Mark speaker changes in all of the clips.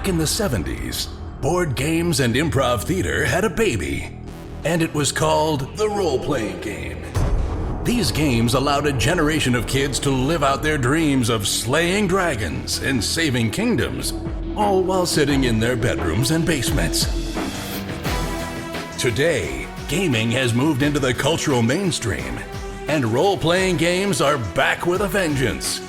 Speaker 1: Back in the 70s, board games and improv theater had a baby, and it was called the role-playing game. These games allowed a generation of kids to live out their dreams of slaying dragons and saving kingdoms, all while sitting in their bedrooms and basements. Today, gaming has moved into the cultural mainstream, and role-playing games are back with a vengeance.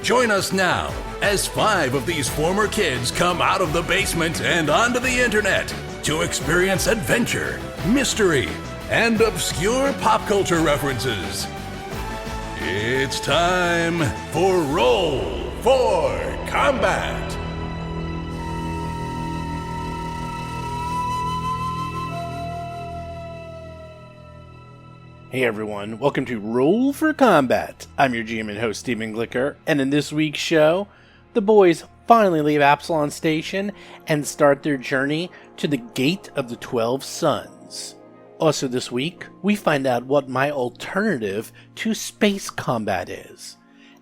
Speaker 1: Join us now as 5 of these former kids come out of the basement and onto the internet to experience adventure, mystery, and obscure pop culture references. It's time for Roll for Combat!
Speaker 2: Hey everyone, welcome to Roll for Combat. I'm your GM and host, Stephen Glicker, and in this week's show, the boys finally leave Absalon Station and start their journey to the Gate of the 12 Suns. Also this week, we find out what my alternative to space combat is.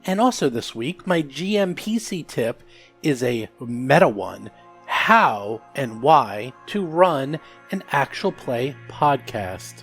Speaker 2: And also this week, my GM PC tip is a meta one, how and why to run an actual play podcast.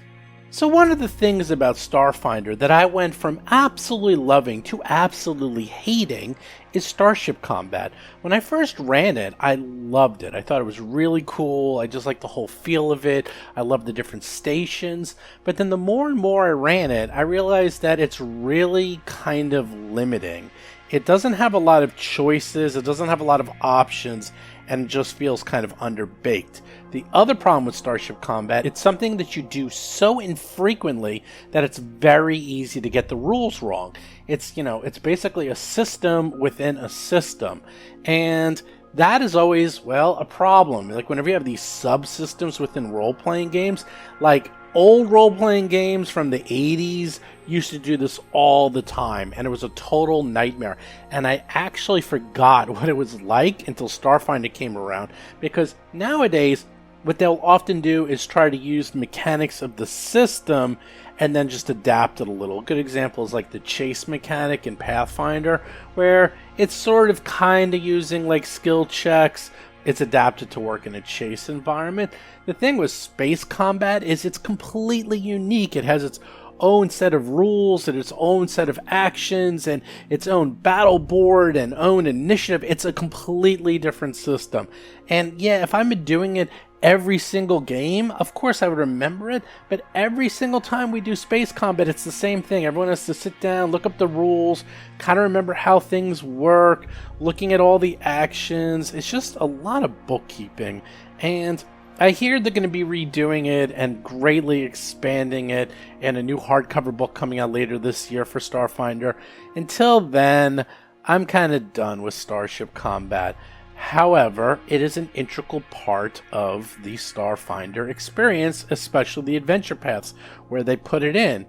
Speaker 2: So one of the things about Starfinder that I went from absolutely loving to absolutely hating is Starship Combat. When I first ran it, I loved it. I thought it was really cool. I just liked the whole feel of it. I loved the different stations. But then the more and more I ran it, I realized that it's really kind of limiting. It doesn't have a lot of choices. It doesn't have a lot of options. And just feels kind of underbaked. The other problem with Starship Combat, it's something that you do so infrequently that it's very easy to get the rules wrong. It's basically a system within a system. And that is always, a problem. Like whenever you have these subsystems within role-playing games, like old role-playing games from the 80s used to do this all the time, and it was a total nightmare. And I actually forgot what it was like until Starfinder came around, because nowadays, what they'll often do is try to use the mechanics of the system and then just adapt it a little. A good example is like the chase mechanic in Pathfinder, where it's sort of kind of using like skill checks. It's adapted to work in a chase environment. The thing with space combat is it's completely unique. It has its own set of rules and its own set of actions and its own battle board and own initiative. It's a completely different system. And yeah, if I'm doing it every single game, of course I would remember it, but every single time we do space combat, it's the same thing. Everyone has to sit down, look up the rules, kind of remember how things work, looking at all the actions. It's just a lot of bookkeeping. And I hear they're going to be redoing it and greatly expanding it, and a new hardcover book coming out later this year for Starfinder. Until then, I'm kind of done with Starship Combat. However, it is an integral part of the Starfinder experience, especially the adventure paths, where they put it in.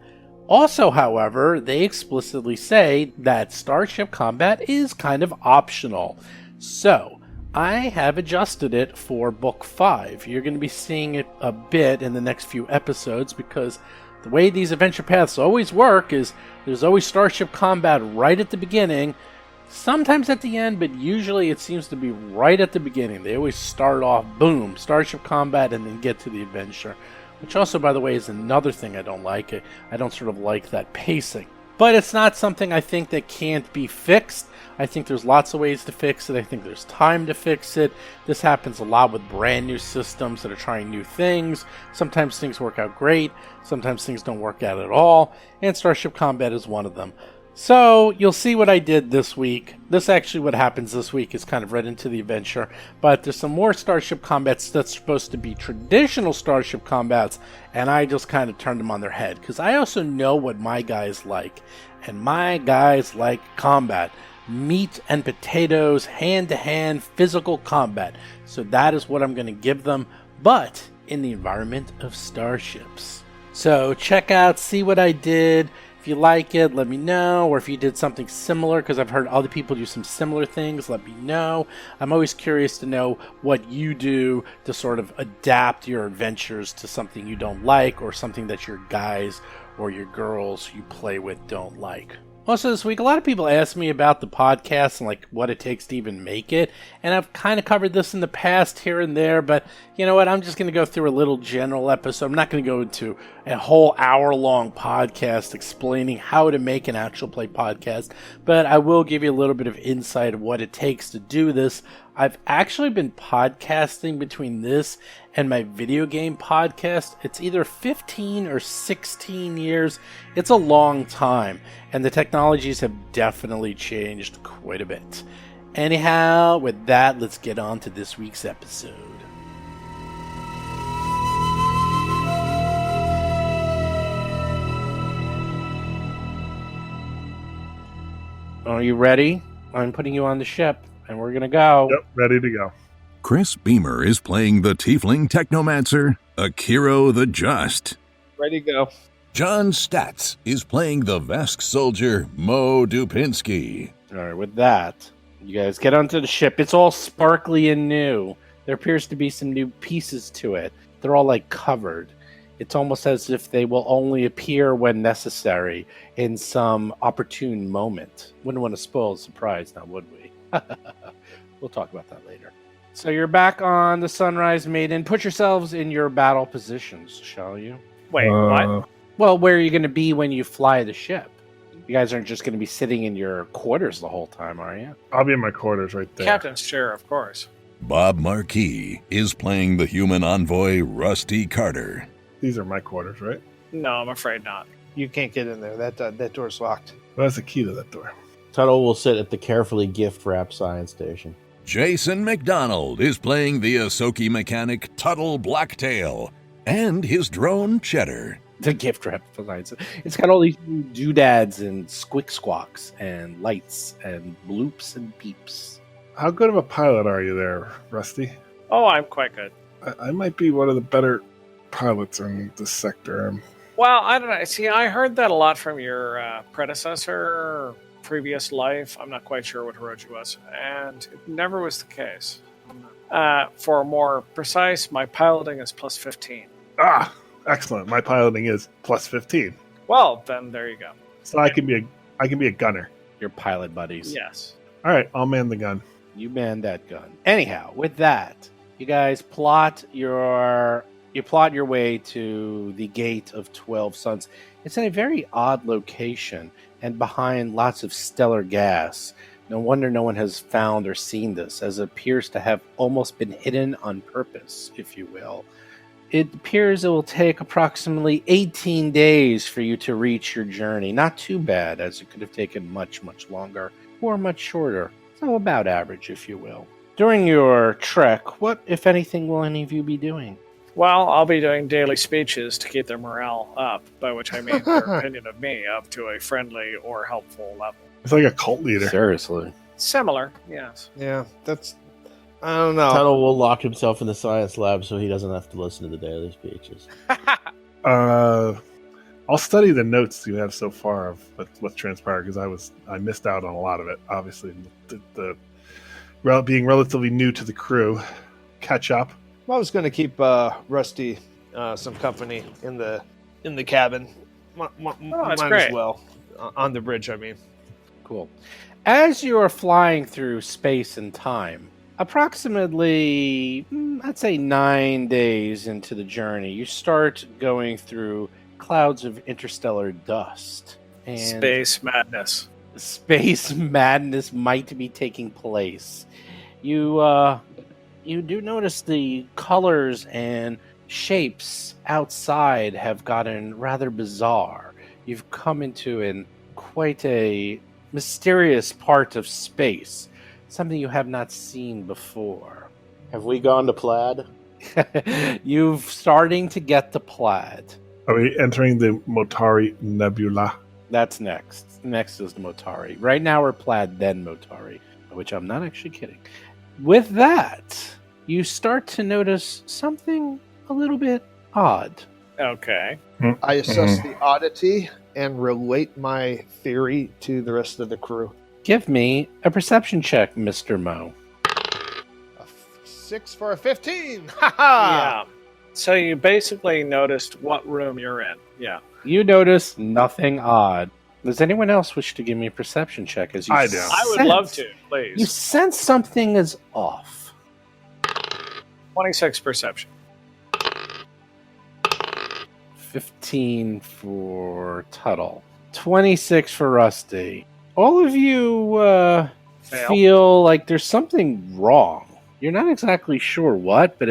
Speaker 2: Also, however, they explicitly say that Starship Combat is kind of optional. So, I have adjusted it for Book 5. You're going to be seeing it a bit in the next few episodes, because the way these adventure paths always work is there's always Starship Combat right at the beginning, sometimes at the end, but usually it seems to be right at the beginning. They always start off, boom, Starship Combat, and then get to the adventure. Which also, by the way, is another thing I don't like. I don't sort of like that pacing. But it's not something I think that can't be fixed. I think there's lots of ways to fix it. I think there's time to fix it. This happens a lot with brand new systems that are trying new things. Sometimes things work out great. Sometimes things don't work out at all. And Starship Combat is one of them. So, you'll see what I did this week. This actually, what happens this week is kind of right into the adventure. But there's some more Starship Combats that's supposed to be traditional Starship Combats. And I just kind of turned them on their head. Because I also know what my guys like. And my guys like combat. Meat and potatoes, hand-to-hand, physical combat. So that is what I'm going to give them. But in the environment of starships. So check out, see what I did. If you like it, let me know. Or if you did something similar, because I've heard other people do some similar things, let me know. I'm always curious to know what you do to sort of adapt your adventures to something you don't like, or something that your guys or your girls you play with don't like. Also this week, a lot of people ask me about the podcast and like what it takes to even make it. And I've kind of covered this in the past here and there, but you know what? I'm just going to go through a little general episode. I'm not going to go into a whole hour-long podcast explaining how to make an actual play podcast, but I will give you a little bit of insight of what it takes to do this. I've actually been podcasting between this and my video game podcast. It's either 15 or 16 years. It's a long time, and the technologies have definitely changed quite a bit. Anyhow, with that, let's get on to this week's episode. Are you ready? I'm putting you on the ship. And we're going to go.
Speaker 3: Yep, ready to go.
Speaker 1: Chris Beamer is playing the Tiefling Technomancer, Akiro the Just.
Speaker 4: Ready to go.
Speaker 1: John Statz is playing the Vesk Soldier, Mo Dupinsky.
Speaker 2: All right, with that, you guys get onto the ship. It's all sparkly and new. There appears to be some new pieces to it. They're all like covered. It's almost as if they will only appear when necessary in some opportune moment. Wouldn't want to spoil the surprise now, would we? We'll talk about that later. So you're back on the Sunrise Maiden. Put yourselves in your battle positions, shall you?
Speaker 4: Wait, what?
Speaker 2: Well, where are you going to be when you fly the ship? You guys aren't just going to be sitting in your quarters the whole time, are you?
Speaker 3: I'll be in my quarters right there.
Speaker 4: Captain's chair, of course.
Speaker 1: Bob Marquis is playing the human envoy, Rusty Carter.
Speaker 3: These are my quarters, right?
Speaker 4: No, I'm afraid not.
Speaker 5: You can't get in there. That door's locked.
Speaker 3: Well, that's the key to that door.
Speaker 6: Tuttle will sit at the carefully gift-wrapped science station.
Speaker 1: Jason McDonald is playing the Ahsoki mechanic, Tuttle Blacktail, and his drone, Cheddar.
Speaker 2: The gift wrap designs. It's got all these new doodads and squick squawks and lights and bloops and beeps.
Speaker 3: How good of a pilot are you there, Rusty?
Speaker 4: Oh, I'm quite good.
Speaker 3: I might be one of the better pilots in this sector.
Speaker 4: Well, I don't know. See, I heard that a lot from your predecessor, previous life. I'm not quite sure what Hiroji was, and it never was the case. For more precise, my piloting is plus 15.
Speaker 3: Ah, excellent. My piloting is plus 15.
Speaker 4: Well, then there you go.
Speaker 3: So I can be a gunner.
Speaker 2: Your pilot buddies.
Speaker 4: Yes.
Speaker 3: All right, I'll man the gun.
Speaker 2: You man that gun. Anyhow, with that, you guys plot your way to the Gate of 12 Suns. It's in a very odd location and behind lots of stellar gas. No wonder no one has found or seen this, as it appears to have almost been hidden on purpose, if you will. It appears it will take approximately 18 days for you to reach your journey. Not too bad, as it could have taken much, much longer or much shorter. So about average, if you will. During your trek, what, if anything, will any of you be doing?
Speaker 4: Well, I'll be doing daily speeches to keep their morale up, by which I mean their opinion of me up to a friendly or helpful level.
Speaker 3: It's like a cult leader.
Speaker 2: Seriously.
Speaker 4: Similar, yes.
Speaker 5: Yeah, I don't know.
Speaker 6: Tuttle will lock himself in the science lab so he doesn't have to listen to the daily speeches.
Speaker 3: I'll study the notes you have so far of what's transpired, because I missed out on a lot of it. Obviously, being relatively new to the crew, catch up.
Speaker 5: I was going to keep Rusty some company in the cabin.
Speaker 4: that's
Speaker 5: Might
Speaker 4: great.
Speaker 5: as well. On the bridge, I mean.
Speaker 2: Cool. As you are flying through space and time, approximately, I'd say 9 days into the journey, you start going through clouds of interstellar dust. And
Speaker 4: Space madness.
Speaker 2: space madness might be taking place. You do notice the colors and shapes outside have gotten rather bizarre. You've come into quite a mysterious part of space, something you have not seen before.
Speaker 6: Have we gone to Plaid?
Speaker 2: You've starting to get to Plaid.
Speaker 3: Are we entering the Motari Nebula?
Speaker 2: That's next. Next is the Motari. Right now we're Plaid, then Motari, which I'm not actually kidding. With that, you start to notice something a little bit odd.
Speaker 4: Okay.
Speaker 5: I assess the oddity and relate my theory to the rest of the crew.
Speaker 2: Give me a perception check, Mr. Mo.
Speaker 5: 6 for a 15. Ha ha!
Speaker 4: Yeah. So you basically noticed what room you're in. Yeah.
Speaker 2: You notice nothing odd. Does anyone else wish to give me a perception check? As you
Speaker 3: I do.
Speaker 4: I would love to, please.
Speaker 2: You sense something is off.
Speaker 4: 26 perception.
Speaker 2: 15 for Tuttle. 26 for Rusty. All of you
Speaker 4: Fail.
Speaker 2: feel like there's something wrong. You're not exactly sure what, but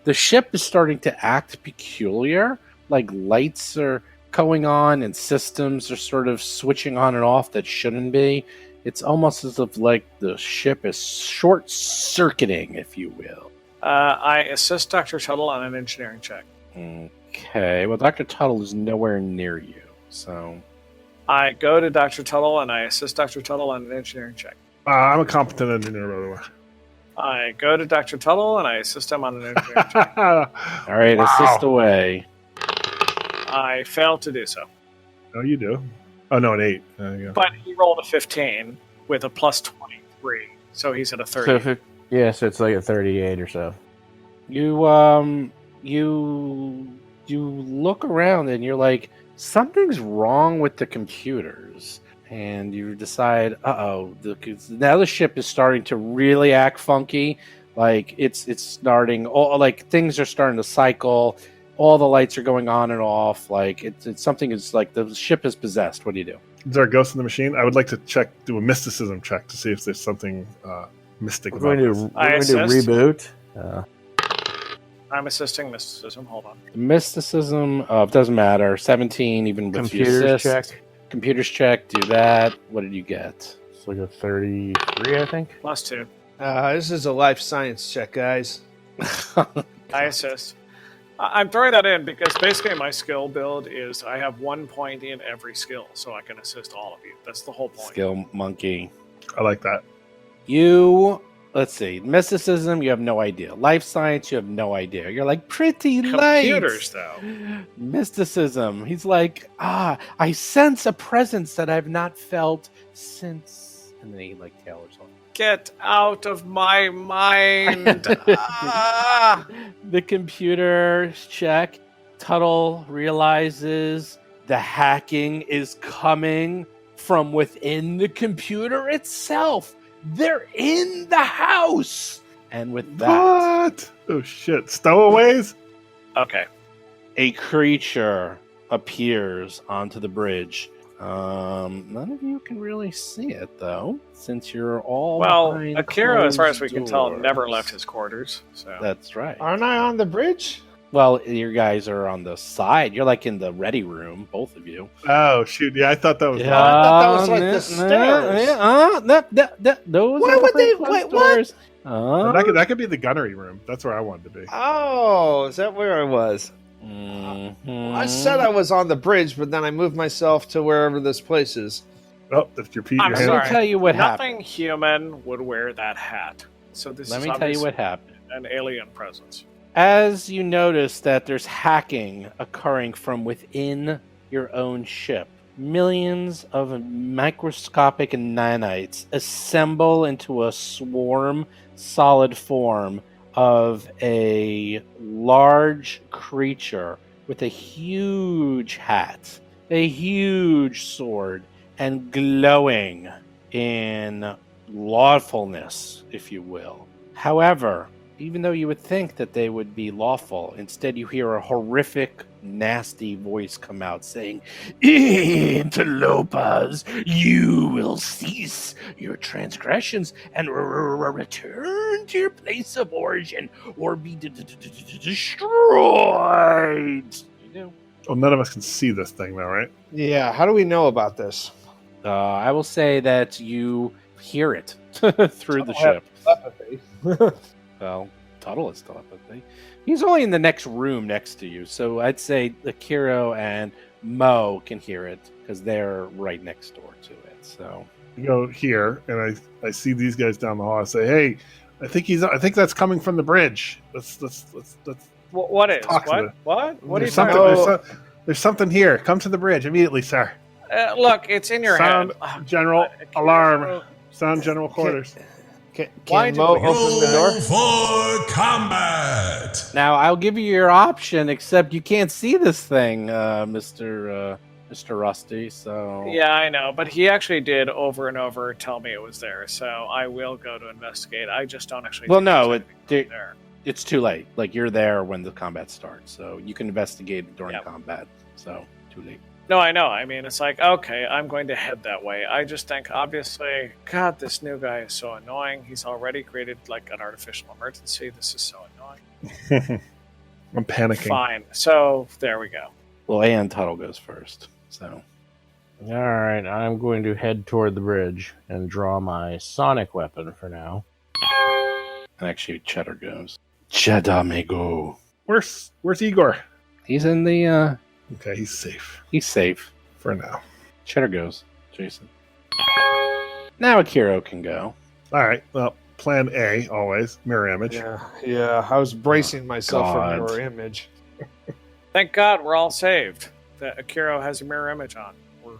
Speaker 2: the ship is starting to act peculiar. Like lights are going on and systems are sort of switching on and off that shouldn't be. It's almost as if like the ship is short-circuiting, if you will.
Speaker 4: I assist Dr. Tuttle on an engineering check.
Speaker 2: Okay, well, Dr. Tuttle is nowhere near you, so...
Speaker 4: I go to Dr. Tuttle and I assist Dr. Tuttle on an engineering check.
Speaker 3: I'm a competent engineer, by the way.
Speaker 4: I go to Dr. Tuttle and I assist him on an engineering check.
Speaker 2: All right,
Speaker 3: Wow.
Speaker 2: assist away.
Speaker 4: I fail to do so.
Speaker 3: Oh, you do? Oh, no, an 8. There you go.
Speaker 4: But he rolled a 15 with a plus 23, so he's at a 30.
Speaker 6: So so it's like a 38 or so.
Speaker 2: You look around and you're like, something's wrong with the computers. And you decide, now the ship is starting to really act funky. Like it's starting, like things are starting to cycle. All the lights are going on and off. Like it's something is like the ship is possessed. What do you do?
Speaker 3: Is there a ghost in the machine? I would like to do a mysticism check to see if there's something mystic
Speaker 6: We're
Speaker 3: about
Speaker 6: going
Speaker 3: this.
Speaker 6: to
Speaker 4: assist.
Speaker 6: reboot.
Speaker 4: I'm assisting mysticism. Hold on.
Speaker 2: Mysticism, doesn't matter. 17, even with
Speaker 6: Computers
Speaker 2: the assist.
Speaker 6: check.
Speaker 2: Computers check, do that. What did you get?
Speaker 6: It's like a 33, I think.
Speaker 4: Plus 2.
Speaker 5: This is a life science check, guys.
Speaker 4: I assist. I'm throwing that in because basically my skill build is I have 1 point in every skill, so I can assist all of you. That's the whole point.
Speaker 2: Skill monkey.
Speaker 3: I like that.
Speaker 2: Let's see. Mysticism, you have no idea. Life science, you have no idea. You're like, pretty
Speaker 4: Computers,
Speaker 2: lights.
Speaker 4: though.
Speaker 2: Mysticism. He's like, I sense a presence that I've not felt since. And then he like tailors on.
Speaker 4: Get out of my mind.
Speaker 2: The computer check. Tuttle realizes the hacking is coming from within the computer itself. They're in the house. And with that,
Speaker 3: What? Oh, shit. Stowaways?
Speaker 4: Okay.
Speaker 2: a creature appears onto the bridge. None of you can really see it, though, since you're all
Speaker 4: Well,
Speaker 2: behind
Speaker 4: Akira, as far as we
Speaker 2: closed
Speaker 4: can tell,
Speaker 2: doors.
Speaker 4: never left his quarters. So
Speaker 2: That's right.
Speaker 5: Aren't I on the bridge?
Speaker 2: Well, you guys are on the side. You're like in the ready room, both of you.
Speaker 3: Oh, shoot. Yeah, I thought that was
Speaker 5: I thought that was like the stairs.
Speaker 2: Those
Speaker 5: Why
Speaker 2: are
Speaker 5: would they-
Speaker 2: closed
Speaker 5: wait, what?
Speaker 2: doors.
Speaker 3: That could be the gunnery room. That's where I wanted to be.
Speaker 5: Oh, is that where I was?
Speaker 2: Mhm.
Speaker 5: I said I was on the bridge, but then I moved myself to wherever this place is.
Speaker 3: Oh, that's your Pete.
Speaker 4: I'm
Speaker 3: Your
Speaker 2: Let
Speaker 3: hand.
Speaker 2: me tell you what
Speaker 4: nothing
Speaker 2: happened.
Speaker 4: human would wear that hat. So this
Speaker 2: Let
Speaker 4: is
Speaker 2: me tell you
Speaker 4: obviously
Speaker 2: what happened.
Speaker 4: an alien presence.
Speaker 2: As you notice that there's hacking occurring from within your own ship, millions of microscopic nanites assemble into a swarm solid form of a large creature with a huge hat, a huge sword, and glowing in lawfulness, if you will. However, even though you would think that they would be lawful, instead you hear a horrific, nasty voice come out saying, "Interlopers, you will cease your transgressions and return to your place of origin or be destroyed." You do.
Speaker 3: Oh, none of us can see this thing, though, right?
Speaker 5: Yeah, how do we know about this?
Speaker 2: I will say that you hear it through the ship.
Speaker 5: Telepathy.
Speaker 2: Well, Tuttle is telepathy. He's only in the next room next to you, so I'd say Akira and Mo can hear it because they're right next door to it. So
Speaker 3: You go here, and I see these guys down the hall. I say, "Hey, I think that's coming from the bridge. Let's
Speaker 4: What is?
Speaker 3: talk to
Speaker 4: What?
Speaker 3: them.
Speaker 4: What? What are you
Speaker 3: There's
Speaker 4: talking
Speaker 3: something.
Speaker 4: about?
Speaker 3: There's something here. Come to the bridge immediately, sir.
Speaker 4: Look, it's in your
Speaker 3: Sound
Speaker 4: head. Oh,
Speaker 3: general
Speaker 4: God.
Speaker 3: alarm. Sound general quarters.
Speaker 5: Can
Speaker 4: Why did
Speaker 5: Mo
Speaker 4: we-
Speaker 5: open the door?
Speaker 1: For combat.
Speaker 2: now I'll give you your option, except you can't see this thing, Mr. Mr. Rusty. So
Speaker 4: Yeah, I know, but he actually did over and over tell me it was there, so I will go to investigate. I just don't actually.
Speaker 2: Well,
Speaker 4: think
Speaker 2: no,
Speaker 4: there's anything there.
Speaker 2: it's too late. Like, you're there when the combat starts, so you can investigate during
Speaker 4: Yep.
Speaker 2: combat. So too late.
Speaker 4: No, I know. I mean, it's like, okay, I'm going to head that way. I just think, obviously, God, this new guy is so annoying. He's already created like an artificial emergency. This is so annoying.
Speaker 3: I'm panicking.
Speaker 4: Fine. So there we go.
Speaker 2: Well, and Tuttle goes first. So
Speaker 6: All right, I'm going to head toward the bridge and draw my sonic weapon for now.
Speaker 2: and actually, Cheddar goes. Cheddar may go.
Speaker 3: Where's Igor?
Speaker 2: He's in the.
Speaker 3: Okay, he's safe
Speaker 2: He's safe.
Speaker 3: for now.
Speaker 2: Cheddar goes. Jason. Now Akira can go.
Speaker 3: All right. Well, plan A always mirror image.
Speaker 5: Yeah. I was bracing myself for
Speaker 2: God.
Speaker 5: mirror image.
Speaker 4: Thank God we're all saved. That Akira has a mirror image on. We're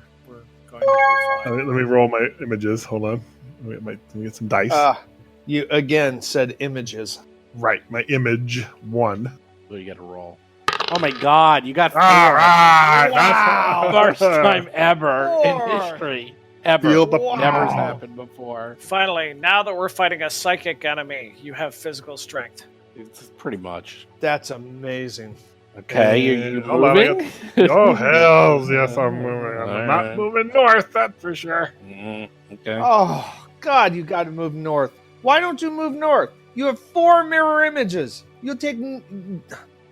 Speaker 4: going to be fine.
Speaker 3: Let me roll my images. Hold on. Let me get some dice.
Speaker 5: You again said images.
Speaker 3: Right, my image 1.
Speaker 2: So you got to roll. Oh my God! You got 4.
Speaker 3: All right.
Speaker 2: Wow! First time ever in
Speaker 4: 4.
Speaker 2: history. Ever.
Speaker 3: Feel the
Speaker 2: Never
Speaker 3: power.
Speaker 2: happened before.
Speaker 4: Finally, now that we're fighting a psychic enemy, you have physical strength.
Speaker 2: It's pretty much.
Speaker 5: That's amazing.
Speaker 2: Okay, you
Speaker 3: Hold on, I
Speaker 2: moving?
Speaker 3: Oh, hells yes, I'm moving. I'm
Speaker 2: All
Speaker 3: not
Speaker 2: right.
Speaker 3: moving north, that's for sure.
Speaker 2: Okay.
Speaker 5: Oh God, you got to move north. Why don't you move north? You have 4 mirror images. You'll take.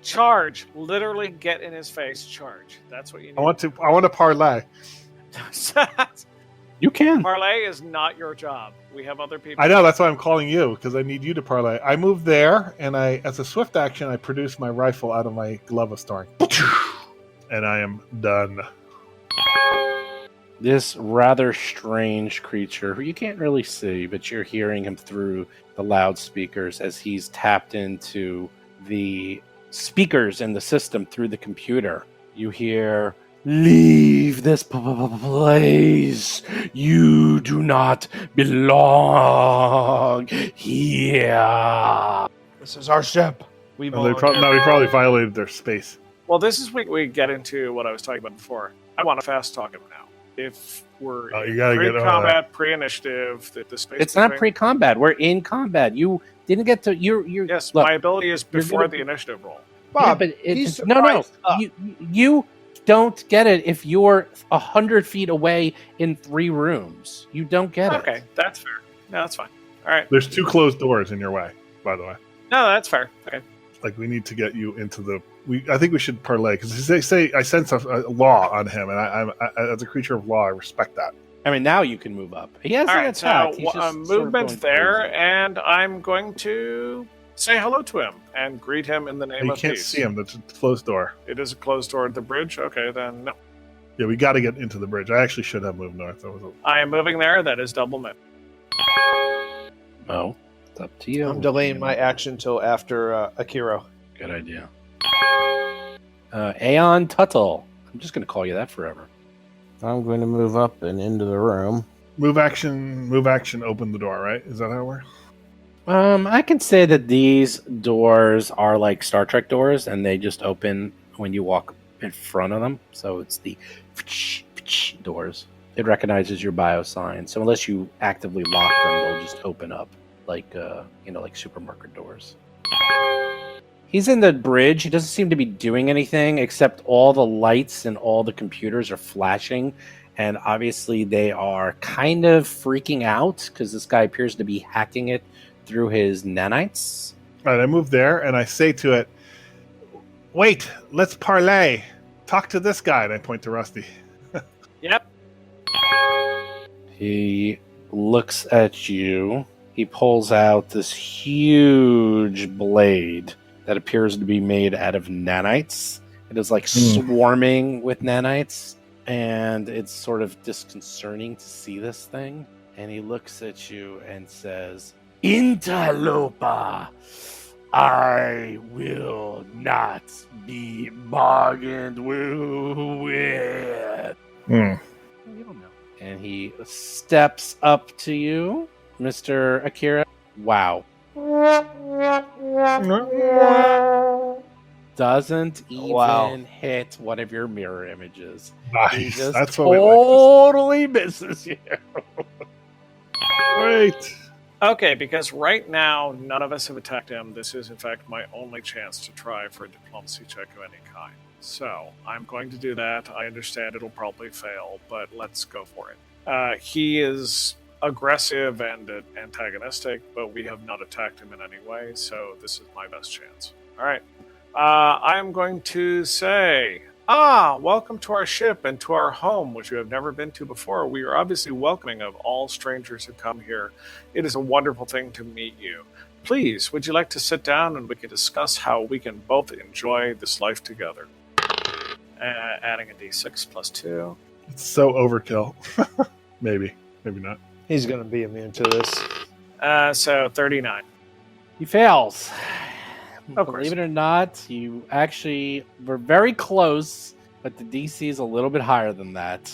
Speaker 4: Charge. Literally get in his face. Charge. That's what you need.
Speaker 3: I want to parlay.
Speaker 2: You can.
Speaker 4: Parlay is not your job. We have other people.
Speaker 3: I know, that's why I'm calling you, because I need you to parlay. I move there, and as a swift action, I produce my rifle out of my glove of storing. And I am done.
Speaker 2: This rather strange creature, who you can't really see, but you're hearing him through the loudspeakers as he's tapped into the speakers in the system through the computer. You hear, "Leave this place. You do not belong here."
Speaker 5: This is our ship. We
Speaker 3: No, we
Speaker 5: volunteer.
Speaker 3: probably violated their space.
Speaker 4: Well, this is where we get into what I was talking about before. I want to fast talk him now. If we're
Speaker 3: Oh, you
Speaker 4: in
Speaker 3: gotta get on
Speaker 4: pre-combat, pre-initiative, that the space
Speaker 2: It's not
Speaker 4: between-
Speaker 2: pre-combat. We're in combat. You didn't get to. You're.
Speaker 4: Yes,
Speaker 2: look,
Speaker 4: my ability is
Speaker 2: you're
Speaker 4: before
Speaker 2: gonna-
Speaker 4: the initiative roll.
Speaker 5: Bob,
Speaker 2: yeah, but
Speaker 5: he's
Speaker 2: no.
Speaker 5: surprised up.
Speaker 2: You don't get it if you're 100 feet away in 3 rooms. You don't get it.
Speaker 4: Okay, that's fair. No, that's fine. All right.
Speaker 3: There's 2 closed doors in your way, by the way.
Speaker 4: No, that's fair. Okay.
Speaker 3: Like, we need to get you into the... I think we should parlay, because they say I sense a law on him, and I, as a creature of law, I respect that.
Speaker 2: I mean, now you can move up. He hasn't
Speaker 4: All right. So
Speaker 2: attacked. He's just sort of
Speaker 4: movement's
Speaker 2: going
Speaker 4: there,
Speaker 2: crazy.
Speaker 4: and I'm going to say hello to him and greet him in the name
Speaker 3: You
Speaker 4: of
Speaker 3: can't
Speaker 4: peace.
Speaker 3: see him. That's a closed door.
Speaker 4: It is a closed door at the bridge. Okay, then no.
Speaker 3: Yeah, we got to get into the bridge. I actually should have moved north. That was
Speaker 4: I am moving there. That is double move.
Speaker 2: Oh, it's up to you.
Speaker 5: I'm delaying my action till after Akira.
Speaker 2: Good idea. Aeon Tuttle. I'm just going to call you that forever.
Speaker 6: I'm going to move up and into the room.
Speaker 3: move action, open the door, right? Is that how it works?
Speaker 2: I can say that these doors are like Star Trek doors, and they just open when you walk in front of them. So it's the doors. It recognizes your bio sign. So unless you actively lock them, they'll just open up like like supermarket doors. He's in the bridge. He doesn't seem to be doing anything except all the lights and all the computers are flashing. And obviously they are kind of freaking out because this guy appears to be hacking it through his nanites.
Speaker 3: All right, I move there and I say to it, "Wait, let's parlay. Talk to this guy." And I point to Rusty.
Speaker 4: Yep.
Speaker 2: He looks at you. He pulls out this huge blade that appears to be made out of nanites. It is like swarming with nanites, and it's sort of disconcerting to see this thing. And he looks at you and says, "Interloper, I will not be bargained with." You don't know. And he steps up to you, Mr. Akira. Wow. doesn't even
Speaker 5: Wow.
Speaker 2: hit one of your mirror images. He
Speaker 3: Nice.
Speaker 2: just
Speaker 3: That's what we like.
Speaker 2: totally misses you.
Speaker 3: Great.
Speaker 4: Okay, because right now none of us have attacked him. This is in fact my only chance to try for a diplomacy check of any kind. So I'm going to do that. I understand it'll probably fail, but let's go for it. He is aggressive and antagonistic, but we have not attacked him in any way, so this is my best chance. All right. I'm going to say, welcome to our ship and to our home, which you have never been to before. We are obviously welcoming of all strangers who come here. It is a wonderful thing to meet you. Please, would you like to sit down and we can discuss how we can both enjoy this life together? Adding a d6 plus 2.
Speaker 3: It's so overkill. Maybe not.
Speaker 5: He's going to be immune to this.
Speaker 4: So 39.
Speaker 2: He fails.
Speaker 4: Of course.
Speaker 2: Believe it or not, you actually were very close, but the DC is a little bit higher than that.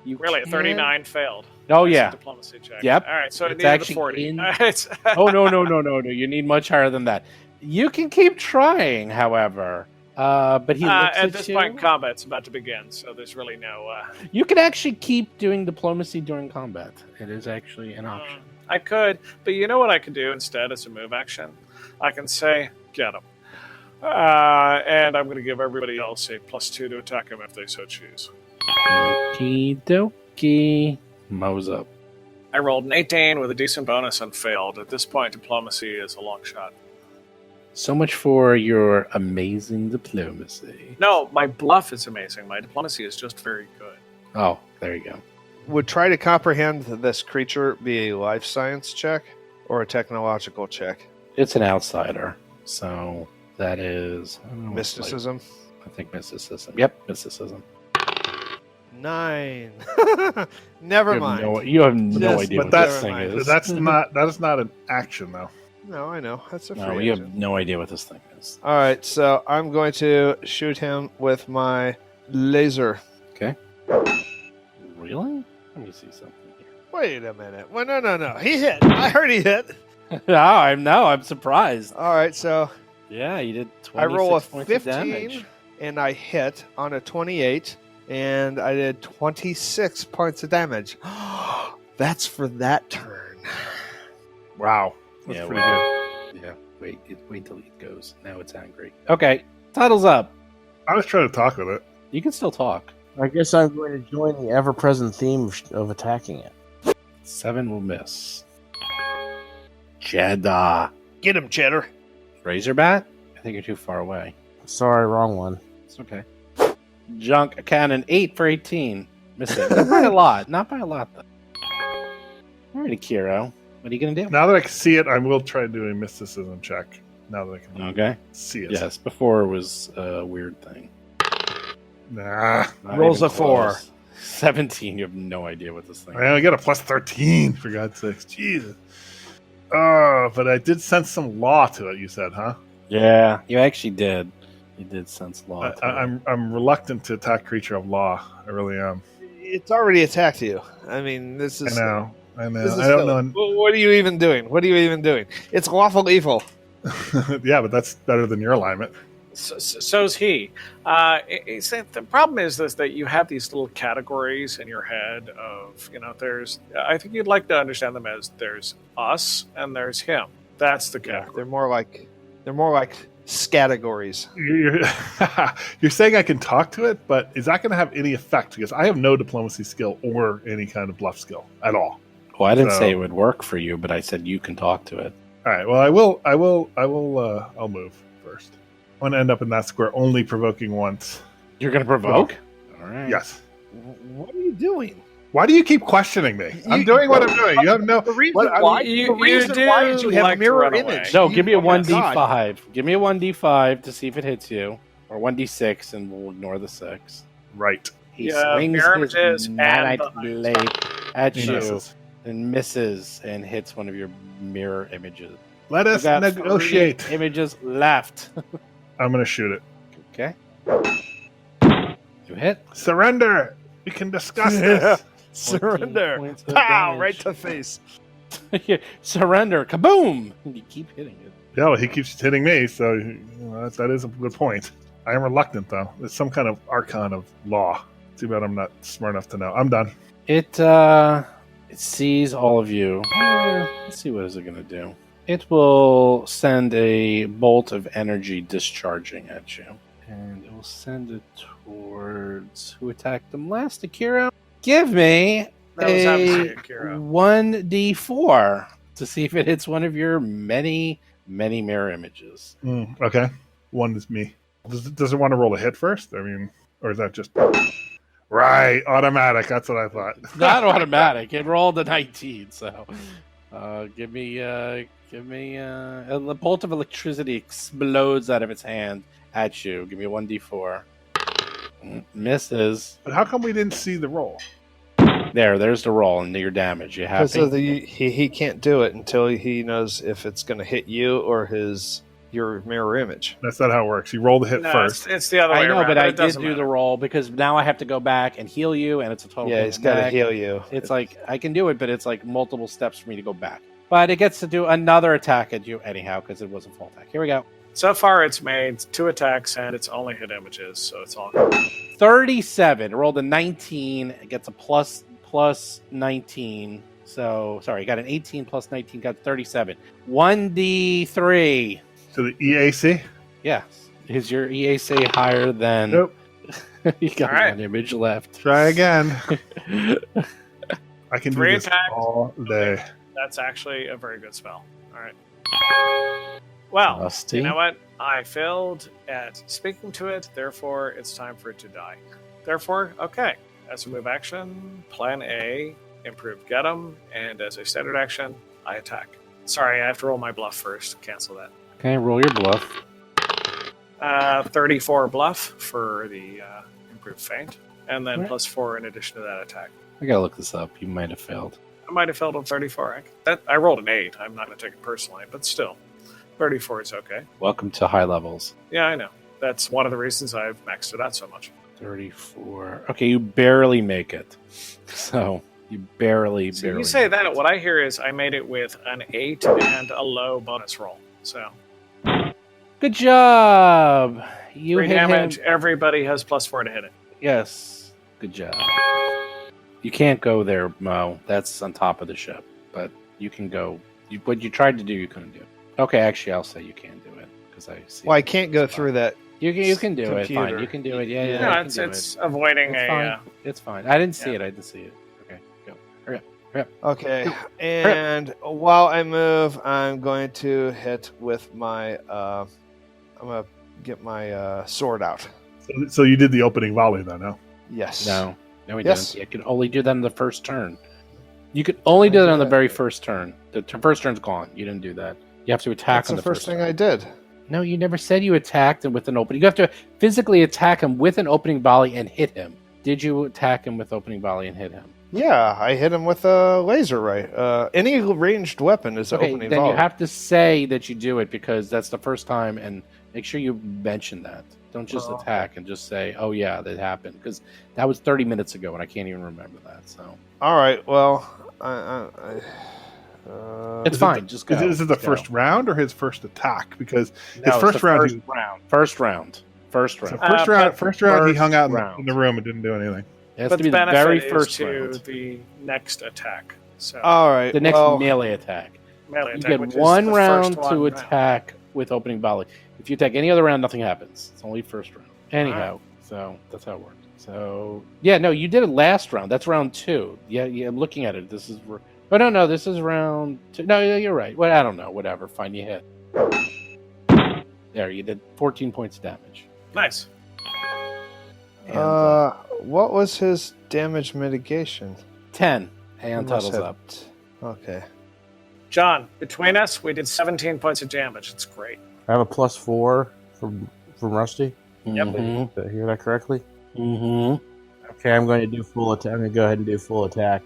Speaker 2: You
Speaker 4: Really,
Speaker 2: can-
Speaker 4: 39 failed.
Speaker 2: Oh,
Speaker 4: That's a
Speaker 2: yeah.
Speaker 4: diplomacy check.
Speaker 2: Yep.
Speaker 4: All right, so it
Speaker 2: It's
Speaker 4: needed a
Speaker 2: actually
Speaker 4: 40.
Speaker 2: in-
Speaker 4: All right.
Speaker 2: Oh, no. You need much higher than that. You can keep trying, however. But he looks
Speaker 4: at this
Speaker 2: you.
Speaker 4: point, combat's about to begin, so there's really no.
Speaker 2: You can actually keep doing diplomacy during combat. It is actually an option.
Speaker 4: I could, but you know what I could do instead as a move action? I can say, get him. And I'm going to give everybody else a +2 to attack him if they so choose.
Speaker 2: Okie dokie. Mows up.
Speaker 4: I rolled an 18 with a decent bonus and failed. At this point, diplomacy is a long shot.
Speaker 2: So much for your amazing diplomacy.
Speaker 4: No, my bluff is amazing. My diplomacy is just very good.
Speaker 2: Oh, there you go.
Speaker 5: Would try to comprehend this creature be a life science check or a technological check?
Speaker 2: It's an outsider. So that is... I don't know,
Speaker 5: Mysticism?
Speaker 2: I think mysticism. Yep, mysticism.
Speaker 5: 9. Never mind.
Speaker 2: You have no
Speaker 5: Yes,
Speaker 2: idea
Speaker 3: but
Speaker 2: what
Speaker 3: that's-
Speaker 2: this thing is.
Speaker 3: That is not an action though.
Speaker 5: No, I know. That's a free
Speaker 2: No, you
Speaker 5: agent.
Speaker 2: have no idea what this thing is.
Speaker 5: All right, so I'm going to shoot him with my laser.
Speaker 2: Okay. Really? Let me see something here.
Speaker 5: Wait a minute. Well, no. He hit. I heard he hit.
Speaker 2: I'm surprised.
Speaker 5: All right, so
Speaker 2: Yeah, you did 26
Speaker 5: I roll a
Speaker 2: points of
Speaker 5: 15,
Speaker 2: damage.
Speaker 5: and I hit on a 28, and I did 26 points of damage. That's for that turn.
Speaker 3: Wow. That's
Speaker 2: Yeah,
Speaker 3: pretty good.
Speaker 2: Yeah, wait till it goes. Now it's angry. Okay, Tuttle's up.
Speaker 3: I was trying to talk with it.
Speaker 2: You can still talk.
Speaker 6: I guess I'm going to join the ever-present theme of attacking it.
Speaker 2: 7 will miss. Jeddah.
Speaker 5: Get him, Cheddar.
Speaker 2: Razorbat? I think you're too far away.
Speaker 6: Sorry, wrong one.
Speaker 2: It's okay. Junk cannon 8 for 18. Missing. Not by a lot. Not by a lot, though. Alrighty, Kiro. What are you going to do?
Speaker 3: Now that I can see it, I will try to do a mysticism check. Now that I can
Speaker 2: Okay.
Speaker 3: see it.
Speaker 2: Yes, before it was a weird thing.
Speaker 3: Nah.
Speaker 2: Not
Speaker 5: Rolls
Speaker 2: even
Speaker 5: a 4.
Speaker 2: close. 17. You have no idea what this thing is.
Speaker 3: I only got a +13, for God's sakes. Jesus. Oh, but I did sense some law to it, you said, huh?
Speaker 2: Yeah, you actually did. You did sense law. to it.
Speaker 3: I'm reluctant to attack creature of law. I really am.
Speaker 5: It's already attacked you. I mean, this
Speaker 3: I
Speaker 5: is...
Speaker 3: know.
Speaker 5: This is
Speaker 3: I don't
Speaker 5: silly.
Speaker 3: know.
Speaker 5: What are you even doing? It's lawful evil.
Speaker 3: Yeah, but that's better than your alignment.
Speaker 4: So's he. The problem is this, that you have these little categories in your head of, there's, I think you'd like to understand them as there's us and there's him. That's the
Speaker 5: Yeah,
Speaker 4: category.
Speaker 5: they're more like categories.
Speaker 3: You're saying I can talk to it, but is that going to have any effect? Because I have no diplomacy skill or any kind of bluff skill at all.
Speaker 2: Well, I didn't
Speaker 3: So-
Speaker 2: say it would work for you, but I said you can talk to it.
Speaker 3: All right. Well, I'll move first. I want to end up in that square, only provoking once.
Speaker 2: You're going to provoke? All right.
Speaker 3: Yes.
Speaker 5: What are you doing?
Speaker 3: Why do you keep questioning me? I'm doing what I'm doing. You have no.
Speaker 5: The reason
Speaker 3: What-
Speaker 5: why?
Speaker 4: you-
Speaker 5: the reason
Speaker 4: you
Speaker 5: why
Speaker 4: do
Speaker 5: is you have
Speaker 4: like to
Speaker 5: mirror
Speaker 4: run away.
Speaker 5: image.
Speaker 2: No, give me a
Speaker 5: Oh my
Speaker 2: 1d5.
Speaker 5: God.
Speaker 2: Give me a 1d5 to see if it hits you. Or 1d6, and we'll ignore the 6.
Speaker 3: Right.
Speaker 2: He
Speaker 4: Yeah,
Speaker 2: swings
Speaker 4: mirror
Speaker 2: his
Speaker 4: images and
Speaker 2: nanite
Speaker 4: the-
Speaker 2: blade at
Speaker 3: He
Speaker 2: you
Speaker 3: misses.
Speaker 2: and misses and hits one of your mirror images.
Speaker 3: Let us
Speaker 2: You got
Speaker 3: negotiate.
Speaker 2: 3 images left.
Speaker 3: I'm going to shoot it.
Speaker 2: Okay. You hit.
Speaker 3: Surrender. We can discuss this.
Speaker 2: 14
Speaker 5: Surrender.
Speaker 2: points of
Speaker 5: Pow!
Speaker 2: damage.
Speaker 5: Right to the face.
Speaker 2: Surrender. Kaboom! And you keep hitting it.
Speaker 3: Yeah, well, he keeps hitting me, so that is a good point. I am reluctant, though. It's some kind of archon of law. Too bad I'm not smart enough to know. I'm done.
Speaker 2: It sees all of you. Let's see what is it going to do. It will send a bolt of energy discharging at you. And it will send it towards who attacked them last. Akira, give me
Speaker 4: That was
Speaker 2: a
Speaker 4: obviously Akira.
Speaker 2: 1d4 to see if it hits one of your many mirror images.
Speaker 3: Okay. One is me. Does it want to roll a hit first? I mean, or is that just... Right, automatic. That's what I thought.
Speaker 2: Not automatic. It rolled a 19, so give me a bolt of electricity explodes out of its hand at you. Give me a 1d4. Misses.
Speaker 3: But how come we didn't see the roll?
Speaker 2: There's the roll and your damage. You have
Speaker 5: Because he can't do it until he knows if it's going to hit you or your mirror image.
Speaker 3: That's not how it works. You roll the hit
Speaker 4: No,
Speaker 3: first.
Speaker 4: it's the other way
Speaker 2: I know,
Speaker 4: around.
Speaker 2: but I
Speaker 4: it
Speaker 2: did
Speaker 4: doesn't
Speaker 2: do the
Speaker 4: matter.
Speaker 2: roll because now I have to go back and heal you, and it's a total.
Speaker 5: Yeah, he's got to heal you.
Speaker 2: It's like I can do it, but it's like multiple steps for me to go back. But it gets to do another attack at you anyhow because it was a full attack. Here we go.
Speaker 4: So far, it's made 2 attacks, and it's only hit images, so it's all good.
Speaker 2: 37. It rolled a 19. It gets a plus 19. So, sorry, got an 18 plus 19, got 37. 1d3.
Speaker 3: To the EAC?
Speaker 2: Yes. Is your EAC higher than...
Speaker 3: Nope.
Speaker 2: You got
Speaker 4: All right.
Speaker 2: one image left.
Speaker 3: Try again. I can
Speaker 4: 3
Speaker 3: do this
Speaker 4: attacks.
Speaker 3: all day.
Speaker 4: That's actually a very good spell. All right. Well,
Speaker 2: Rusty.
Speaker 4: you know what? I failed at speaking to it, therefore it's time for it to die. Therefore, okay. As a move action, plan A, improve get 'em, and as a standard action, I attack. Sorry, I have to roll my bluff first. Cancel that.
Speaker 2: Okay, roll your bluff.
Speaker 4: 34 bluff for the improved feint, and then
Speaker 2: Right.
Speaker 4: plus 4 in addition to that attack.
Speaker 2: I gotta look this up. You might have failed.
Speaker 4: I might have failed on 34. I rolled an 8. I'm not going to take it personally, but still. 34 is okay.
Speaker 2: Welcome to high levels.
Speaker 4: Yeah, I know. That's one of the reasons I've maxed it out so much.
Speaker 2: 34. Okay, you barely make it. So, you barely.
Speaker 4: So you say that, what I hear is I made it with an 8 and a low bonus roll. So,
Speaker 2: Good job! You
Speaker 4: 3
Speaker 2: hit
Speaker 4: damage,
Speaker 2: him.
Speaker 4: everybody has plus 4 to hit it.
Speaker 2: Yes. Good job. You can't go there, Mo. That's on top of the ship. But you can go. What you tried to do, you couldn't do. Okay, actually, I'll say you can do it. Because I see.
Speaker 5: Well, I can't go through that.
Speaker 2: You can do it. Fine.
Speaker 5: computer.
Speaker 2: You can do it. Yeah, yeah.
Speaker 4: No,
Speaker 2: you can
Speaker 4: it's
Speaker 2: do
Speaker 4: it's avoiding
Speaker 2: It's
Speaker 4: a.
Speaker 2: fine. It's fine. I didn't see
Speaker 4: Yeah.
Speaker 2: it. I didn't see it. Okay, go.
Speaker 5: Okay, and while I move, I'm going to hit with my. I'm gonna get my sword out.
Speaker 3: So you did the opening volley, then, huh?
Speaker 5: Yes.
Speaker 2: No, we
Speaker 5: Yes.
Speaker 2: didn't. You can only do that on the first turn. You could only do that on the very first turn. The first turn's gone. You didn't do that. You have to attack
Speaker 5: That's
Speaker 2: on
Speaker 5: the
Speaker 2: the
Speaker 5: first thing
Speaker 2: turn.
Speaker 5: I did.
Speaker 2: No, you never said you attacked him with an opening. You have to physically attack him with an opening volley and hit him. Did you attack him with opening volley and hit him?
Speaker 5: Yeah, I hit him with a laser ray. Any ranged weapon is an
Speaker 2: Okay,
Speaker 5: opening
Speaker 2: then
Speaker 5: volley.
Speaker 2: you have to say that you do it because that's the first time, and make sure you mention that. Don't just
Speaker 5: Oh.
Speaker 2: attack and just say, "Oh yeah, that happened," because that was 30 minutes ago, and I can't even remember that. So
Speaker 5: All right. Well,
Speaker 2: it's
Speaker 3: Is it
Speaker 2: fine.
Speaker 3: the-
Speaker 2: Just go.
Speaker 3: Is it the
Speaker 2: Just go.
Speaker 3: first round or his first attack? Because
Speaker 2: No,
Speaker 3: his
Speaker 2: it's
Speaker 3: first
Speaker 2: the
Speaker 3: round,
Speaker 2: First
Speaker 3: he,
Speaker 2: round. First round. First
Speaker 3: so
Speaker 2: round.
Speaker 3: first round,
Speaker 4: but
Speaker 3: first round, he hung out
Speaker 2: round.
Speaker 3: in the room and didn't do anything.
Speaker 2: It has
Speaker 4: But
Speaker 2: to be
Speaker 4: the
Speaker 2: the
Speaker 4: benefit
Speaker 2: very
Speaker 4: is
Speaker 2: first
Speaker 4: to
Speaker 2: round.
Speaker 4: the next attack. So
Speaker 5: all right.
Speaker 2: The next
Speaker 5: well,
Speaker 2: melee attack.
Speaker 4: melee
Speaker 2: You
Speaker 4: attack,
Speaker 2: get
Speaker 4: which is
Speaker 2: one
Speaker 4: the
Speaker 2: round
Speaker 4: first
Speaker 2: to
Speaker 4: one
Speaker 2: attack with opening volley. If you attack any other round, nothing happens. It's only first round. Anyhow, so that's how it worked. So yeah, no, you did it last round. That's round 2. Yeah, I'm looking at it. This is. Oh no, this is round 2. No, you're right. Well, I don't know. Whatever. Fine, you hit. There, you did 14 points of damage.
Speaker 4: Nice.
Speaker 2: And,
Speaker 5: what was his damage mitigation?
Speaker 2: 10. And
Speaker 5: He must
Speaker 2: Tuttle's
Speaker 5: have-
Speaker 2: up.
Speaker 5: Okay.
Speaker 4: John, between us, we did 17 points of damage. It's great.
Speaker 6: I have a +4 from Rusty.
Speaker 4: Yep.
Speaker 2: Mhm.
Speaker 6: Did I hear that correctly?
Speaker 2: Mhm.
Speaker 6: Okay, I'm going to do full attack. I'm going to go ahead and do full attack.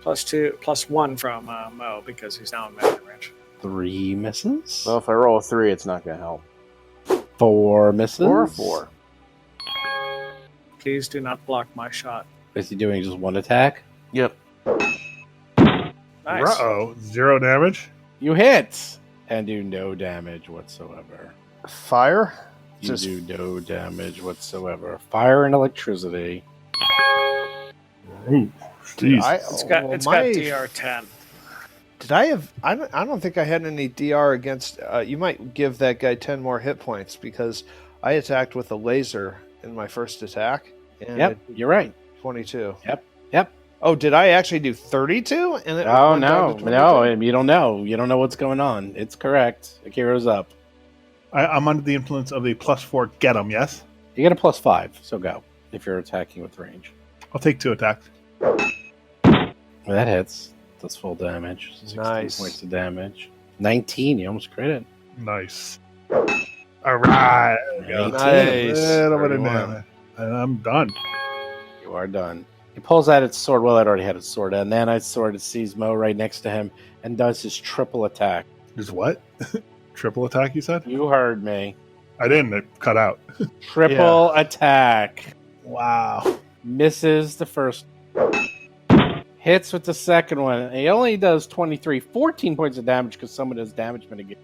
Speaker 4: +1 from Mo because he's now in melee range.
Speaker 2: 3 misses.
Speaker 6: Well, if I roll a 3, it's not going to help.
Speaker 2: 4 misses.
Speaker 6: 4 or 4?
Speaker 4: Please do not block my shot.
Speaker 2: Is he doing just one attack?
Speaker 6: Yep.
Speaker 4: Nice.
Speaker 3: Uh-oh, 0 damage.
Speaker 2: You hit, and do no damage whatsoever.
Speaker 5: Fire?
Speaker 2: You do no damage whatsoever. Fire and electricity.
Speaker 3: Ooh,
Speaker 5: Did
Speaker 3: jeez.
Speaker 5: I,
Speaker 4: It's got
Speaker 5: well,
Speaker 4: it's
Speaker 5: my-
Speaker 4: got DR 10.
Speaker 5: Did I have? I don't think I had any DR against. You might give that guy 10 more hit points because I attacked with a laser in my first attack. And
Speaker 2: Yep, you're right.
Speaker 5: 22.
Speaker 2: Yep.
Speaker 5: Oh, did I actually do 32? And it
Speaker 2: Oh,
Speaker 5: went down
Speaker 2: no.
Speaker 5: to
Speaker 2: No,
Speaker 5: 22?
Speaker 2: you don't know. You don't know what's going on. It's correct. Akiro's up.
Speaker 3: I'm under the influence of the +4 get 'em, yes?
Speaker 2: You get a +5, so go. If you're attacking with range.
Speaker 3: I'll take 2 attacks.
Speaker 2: That hits. That's full damage. 16
Speaker 5: Nice.
Speaker 2: points of damage. 19. You almost crit it.
Speaker 3: Nice. All right. There we go.
Speaker 2: 19.
Speaker 5: Nice.
Speaker 3: Little bit of
Speaker 2: 31.
Speaker 3: damage. And I'm done.
Speaker 2: You are done. He pulls out its sword. Well, it already had its sword. And then its sword. It sees Mo right next to him and does his triple attack.
Speaker 3: Is what? Triple attack, you said?
Speaker 2: You heard me.
Speaker 3: I didn't. It cut out.
Speaker 2: Triple attack.
Speaker 3: Wow.
Speaker 2: Misses the first. Hits with the second one. He only does 23. 14 points of damage because someone does damage mitigation.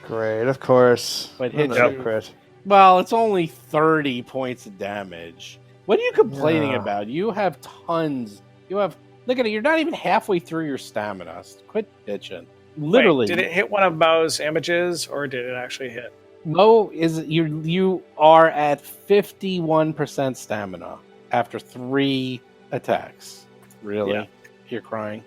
Speaker 5: Great, of course.
Speaker 2: But hits
Speaker 5: Another
Speaker 2: you.
Speaker 5: crit.
Speaker 2: Well, it's only 30 points of damage. What are you complaining
Speaker 5: Yeah.
Speaker 2: about? You have tons. You have. Look at it. You're not even halfway through your stamina. Quit bitching. Literally.
Speaker 4: Wait, did it hit one of Mo's images, or did it actually hit?
Speaker 2: Mo is you are at 51% stamina after 3 attacks. Really?
Speaker 4: Yeah.
Speaker 2: You're crying.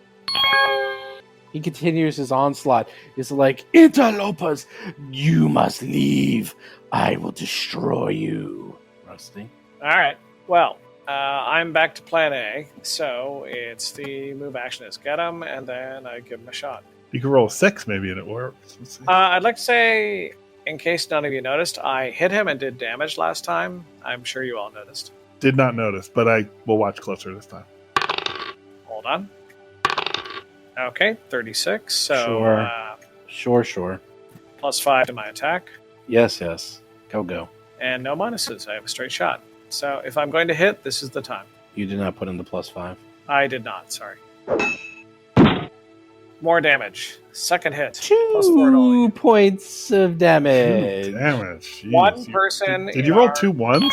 Speaker 2: He continues his onslaught. He's like, Interlopers, you must leave. I will destroy you. Rusty.
Speaker 4: All right. Well, I'm back to plan A, so it's the move action is get him, and then I give him a shot.
Speaker 3: You can roll a 6 maybe and it works. Let's see.
Speaker 4: I'd like to say, in case none of you noticed, I hit him and did damage last time. I'm sure you all noticed.
Speaker 3: Did not notice, but I will watch closer this time.
Speaker 4: Hold on. Okay, 36. So
Speaker 2: Sure.
Speaker 4: +5 to my attack,
Speaker 2: Yes. Go.
Speaker 4: and no minuses. I have a straight shot. So if I'm going to hit, this is the time.
Speaker 2: You did not put in the +5.
Speaker 4: I did not. Sorry. More damage. Second hit.
Speaker 2: 2
Speaker 4: +4 to all.
Speaker 2: points of damage.
Speaker 3: Damage. Jeez.
Speaker 4: One person.
Speaker 3: Did
Speaker 4: in
Speaker 3: you roll
Speaker 4: our-
Speaker 3: 2 1s?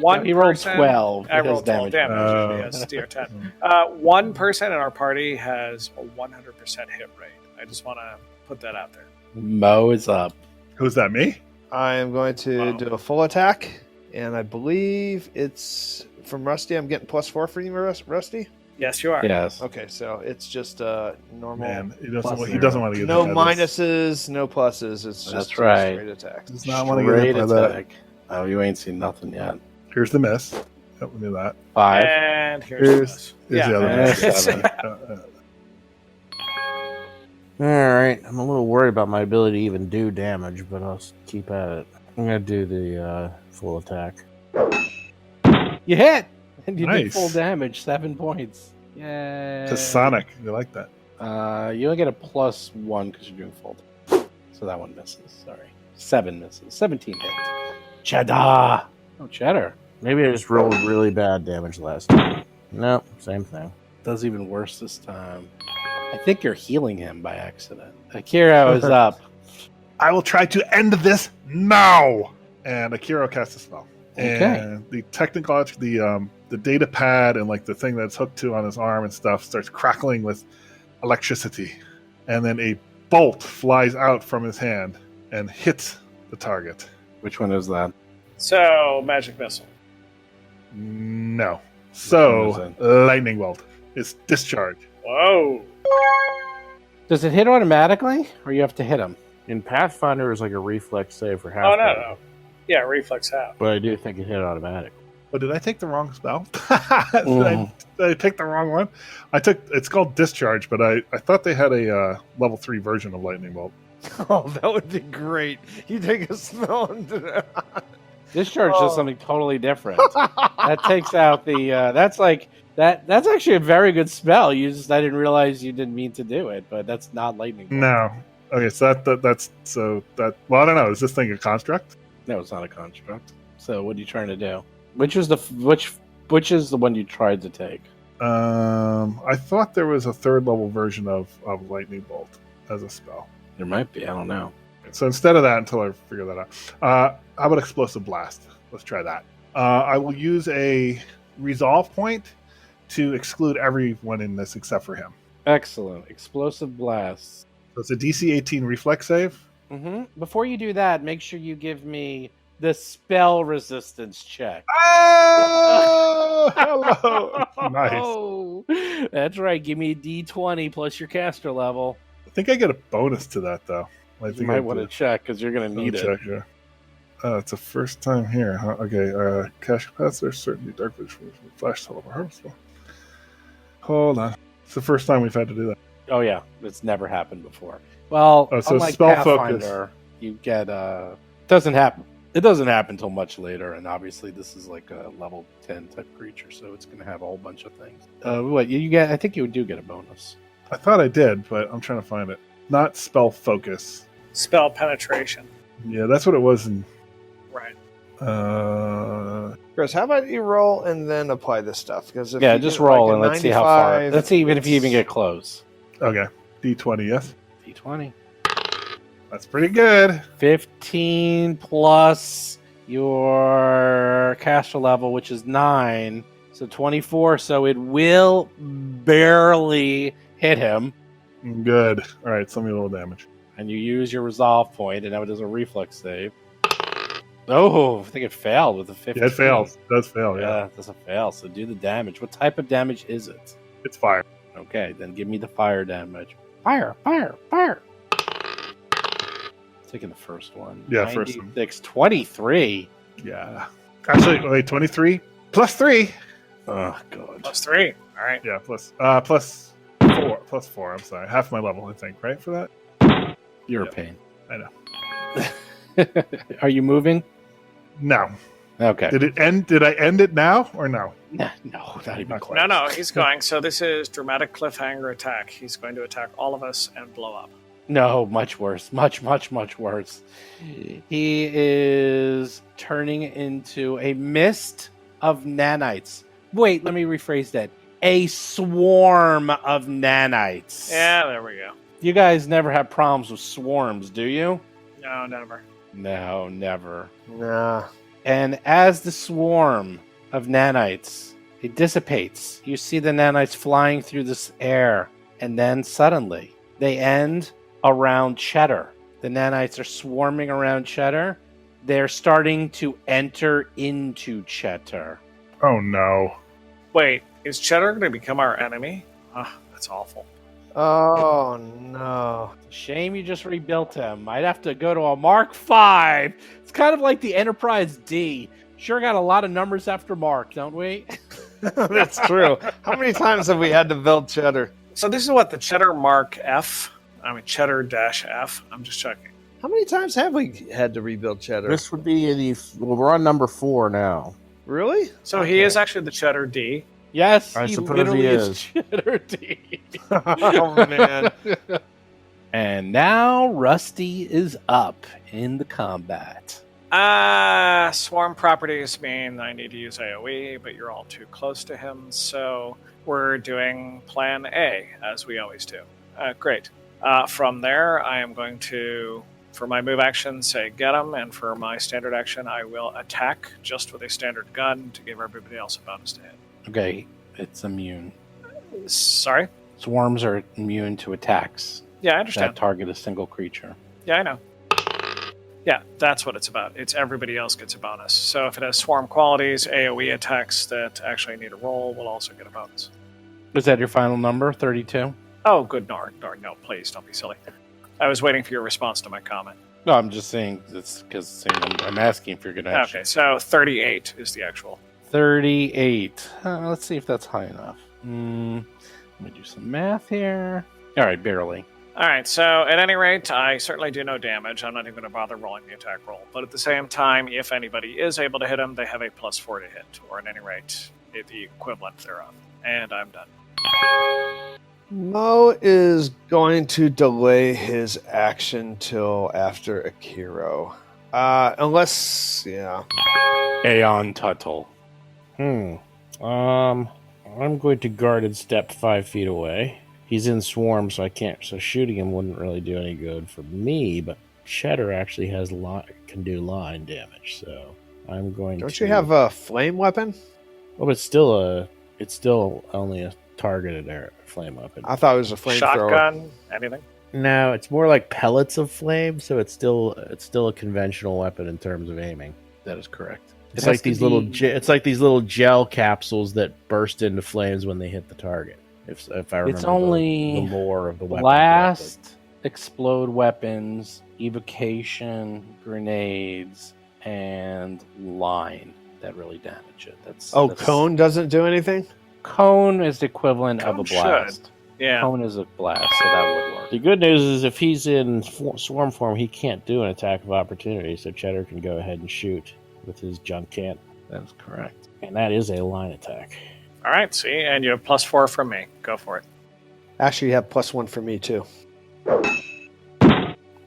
Speaker 4: One
Speaker 2: He rolled
Speaker 4: person,
Speaker 2: 12.
Speaker 4: I
Speaker 2: It has
Speaker 4: rolled 12 damage.
Speaker 3: Oh.
Speaker 4: Yes, DR10. One person in our party has a 100% hit rate. I just want to put that out there.
Speaker 2: Mo is up.
Speaker 3: Who's that, me?
Speaker 5: I am going to
Speaker 4: Wow.
Speaker 5: do a full attack, and I believe it's from Rusty. I'm getting +4 for you, Rusty.
Speaker 4: Yes, you are.
Speaker 2: Yes.
Speaker 5: Okay, so it's just normal.
Speaker 3: Man, he
Speaker 2: Plus
Speaker 3: doesn't, he
Speaker 2: zero.
Speaker 3: doesn't want to get
Speaker 5: No
Speaker 3: hit by this.
Speaker 5: minuses, no pluses. It's
Speaker 2: That's
Speaker 5: just
Speaker 2: right.
Speaker 5: straight attack.
Speaker 3: Does not want to get
Speaker 2: Straight
Speaker 3: hit by that.
Speaker 2: attack. Oh, you ain't seen nothing yet.
Speaker 3: Here's the miss. Help me do that.
Speaker 2: 5.
Speaker 4: And here's
Speaker 3: Here's
Speaker 4: this.
Speaker 3: the other
Speaker 2: Yeah.
Speaker 3: miss.
Speaker 2: 7.
Speaker 6: All right, I'm a little worried about my ability to even do damage, but I'll keep at it. I'm gonna do the full attack.
Speaker 2: You hit! And you did
Speaker 3: Nice.
Speaker 2: full damage. 7 points. Yay.
Speaker 3: To Sonic. You like that?
Speaker 2: You only get a +1 because you're doing full damage. So that one misses. Sorry. 7 misses. 17 hits. Cheddar! Oh, cheddar.
Speaker 6: Maybe I just rolled really bad damage last time. No, same thing.
Speaker 2: Does even worse this time. I think you're healing him by accident. Akira is up.
Speaker 3: I will try to end this now. And Akira casts a spell.
Speaker 2: Okay.
Speaker 3: And the technical, the data pad and like the thing that's hooked to on his arm and stuff starts crackling with electricity. And then a bolt flies out from his hand and hits the target.
Speaker 2: Which one is that?
Speaker 4: So, magic missile.
Speaker 3: No.
Speaker 2: Which
Speaker 3: So,
Speaker 2: one is
Speaker 3: lightning bolt is discharged.
Speaker 4: Whoa.
Speaker 2: Does it hit automatically, or you have to hit him?
Speaker 6: In Pathfinder, is like a reflex save for half.
Speaker 4: Oh, no. Yeah, reflex half.
Speaker 6: But I do think it hit automatic.
Speaker 3: Oh, did I take the wrong spell? Did I take the wrong one? It's called discharge, but I thought they had a level 3 version of lightning bolt.
Speaker 5: Oh, that would be great. You take a spell and
Speaker 2: Discharge
Speaker 5: Oh.
Speaker 2: does something totally different. That takes out the. That's like that. That's actually a very good spell. I didn't realize you didn't mean to do it, but that's not lightning bolt.
Speaker 3: No. Okay, so that's so that. Well, I don't know. Is this thing a construct?
Speaker 2: No, it's not a construct. So what are you trying to do? Which is the one you tried to take?
Speaker 3: I thought there was a third level version of Lightning Bolt as a spell.
Speaker 2: There might be. I don't know.
Speaker 3: So instead of that, until I figure that out, how about Explosive Blast? Let's try that. I will use a resolve point to exclude everyone in this except for him.
Speaker 2: Excellent. Explosive Blast.
Speaker 3: So it's a DC 18 reflex save.
Speaker 2: Mm-hmm. Before you do that, make sure you give me the spell resistance check.
Speaker 3: Oh, hello. Nice.
Speaker 2: Oh, that's right. Give me a D20 plus your caster level.
Speaker 3: I think I get a bonus to that, though. I think
Speaker 2: You might want to check because you're going to need it.
Speaker 3: check, yeah. It's a first time here. Huh? Okay, cash capacitor, certainty, dark vision, flash, teleport, harvest. Hold on. It's the first time we've had to do that.
Speaker 2: Oh, yeah. It's never happened before. Well,
Speaker 3: so
Speaker 2: unlike
Speaker 3: spell
Speaker 2: Pathfinder, you get... doesn't happen. It doesn't happen until much later, and obviously this is like a level 10 type creature, so it's going to have a whole bunch of things. What you get? I think you do get a bonus.
Speaker 3: I thought I did, but I'm trying to find it. Not spell focus.
Speaker 4: Spell penetration.
Speaker 3: Yeah, that's what it was in...
Speaker 4: Right.
Speaker 5: Chris, how about you roll and then apply this stuff? Because
Speaker 2: Yeah, just roll and let's see how far. Let's see even if you even get close.
Speaker 3: Okay. D20, yes?
Speaker 2: D20.
Speaker 3: That's pretty good.
Speaker 2: 15 plus your caster level, which is 9. So 24. So it will barely hit him.
Speaker 3: Good. All right, send me a little damage.
Speaker 2: And you use your resolve point, and now it does a reflex save. Oh, I think it failed with a 15.
Speaker 3: Yeah, it fails. It does fail, yeah.
Speaker 2: Yeah, it doesn't fail. So do the damage. What type of damage is it?
Speaker 3: It's fire.
Speaker 2: Okay, then give me the fire damage. Fire, fire, fire. Taking the first one.
Speaker 3: Yeah, first one.
Speaker 2: 23.
Speaker 3: Yeah. Actually, wait, 23 plus 3.
Speaker 2: Oh, God.
Speaker 4: Plus 3. All right.
Speaker 3: Yeah, plus 4. Plus 4, I'm sorry. Half my level, I think, right, for that?
Speaker 2: You're
Speaker 3: Yep.
Speaker 2: a pain.
Speaker 3: I know.
Speaker 2: Are you moving?
Speaker 3: No.
Speaker 2: Okay.
Speaker 3: Did it end? Did I end it now or no?
Speaker 2: No, not even close.
Speaker 4: No, he's going. So this is dramatic cliffhanger attack. He's going to attack all of us and blow up.
Speaker 2: No, much worse. Much, much, much worse. He is turning into a mist of nanites. Wait, let me rephrase that. A swarm of nanites.
Speaker 4: Yeah, there we go.
Speaker 2: You guys never have problems with swarms, do you?
Speaker 4: No, never.
Speaker 2: No, never.
Speaker 5: Nah.
Speaker 2: And as the swarm of nanites, it dissipates. You see the nanites flying through this air, and then suddenly they end around Cheddar. The nanites are swarming around Cheddar. They're starting to enter into Cheddar.
Speaker 3: Oh, no.
Speaker 4: Wait, is Cheddar going to become our enemy? Ah, that's awful.
Speaker 5: Oh, no.
Speaker 2: Shame you just rebuilt him. I'd have to go to a Mark V. It's kind of like the Enterprise D. Sure got a lot of numbers after Mark, don't we?
Speaker 5: That's true. How many times have we had to build Cheddar?
Speaker 4: So this is what, the Cheddar Mark F? I mean, Cheddar-F. I'm just checking.
Speaker 5: How many times have we had to rebuild Cheddar?
Speaker 6: This would be we're on number 4 now.
Speaker 5: Really?
Speaker 4: So he is actually the Cheddar D.
Speaker 2: Yes,
Speaker 6: I
Speaker 2: he
Speaker 6: suppose
Speaker 2: literally
Speaker 6: he
Speaker 2: is
Speaker 6: is.
Speaker 2: Cheddar D.
Speaker 5: Oh, man.
Speaker 2: And now Rusty is up in the combat.
Speaker 4: Swarm properties mean I need to use AoE, but you're all too close to him, so we're doing plan A, as we always do. Great. From there, I am going to, for my move action, say get him, and for my standard action, I will attack just with a standard gun to give everybody else a bonus to hit.
Speaker 2: Okay, it's immune.
Speaker 4: Sorry?
Speaker 2: Swarms are immune to attacks
Speaker 4: Yeah, I
Speaker 2: that
Speaker 4: understand.
Speaker 2: target a single creature.
Speaker 4: Yeah, I know. Yeah, that's what it's about. It's everybody else gets a bonus. So if it has swarm qualities, AoE attacks that actually need a roll will also get a bonus.
Speaker 2: Was that your final number, 32?
Speaker 4: Oh, good Nord. No, please, don't be silly. I was waiting for your response to my comment.
Speaker 2: No, I'm just saying this because I'm asking if you're going to actually.
Speaker 4: Okay, so 38 is the actual.
Speaker 2: 38. Let's see if that's high enough. Let me do some math here. All right, barely.
Speaker 4: All right, so at any rate, I certainly do no damage. I'm not even going to bother rolling the attack roll. But at the same time, if anybody is able to hit him, they have a +4 to hit, or at any rate, the equivalent thereof. And I'm done.
Speaker 5: Mo is going to delay his action till after Akiro. Unless, yeah.
Speaker 2: Aeon Tuttle.
Speaker 6: I'll I'm going to guarded step 5 feet away. He's in swarm, so I can't. So shooting him wouldn't really do any good for me. But Cheddar actually can do line damage. So I'm going.
Speaker 5: Don't you have a flame weapon?
Speaker 6: Well, but it's still only a targeted flame weapon.
Speaker 5: I thought it was a flamethrower.
Speaker 4: Shotgun, anything?
Speaker 6: No, it's more like pellets of flame. So it's still a conventional weapon in terms of aiming.
Speaker 2: That is correct.
Speaker 6: It's like these little gel capsules that burst into flames when they hit the target. If I remember,
Speaker 2: It's only
Speaker 6: the lore of the weapon.
Speaker 2: blast,
Speaker 6: correctly.
Speaker 2: explode weapons, evocation, grenades, and line that really damage it. That's
Speaker 5: Cone doesn't do anything?
Speaker 2: Cone is the equivalent of a
Speaker 4: Cone
Speaker 2: blast.
Speaker 4: should. Yeah.
Speaker 2: Cone is a blast, so that would work.
Speaker 6: The good news is if he's in swarm form, he can't do an attack of opportunity. So Cheddar can go ahead and shoot with his junk can't.
Speaker 2: That is correct.
Speaker 6: And that is a line attack.
Speaker 4: All right, see, and you have +4 from me. Go for it.
Speaker 5: Actually, you have +1 for me, too.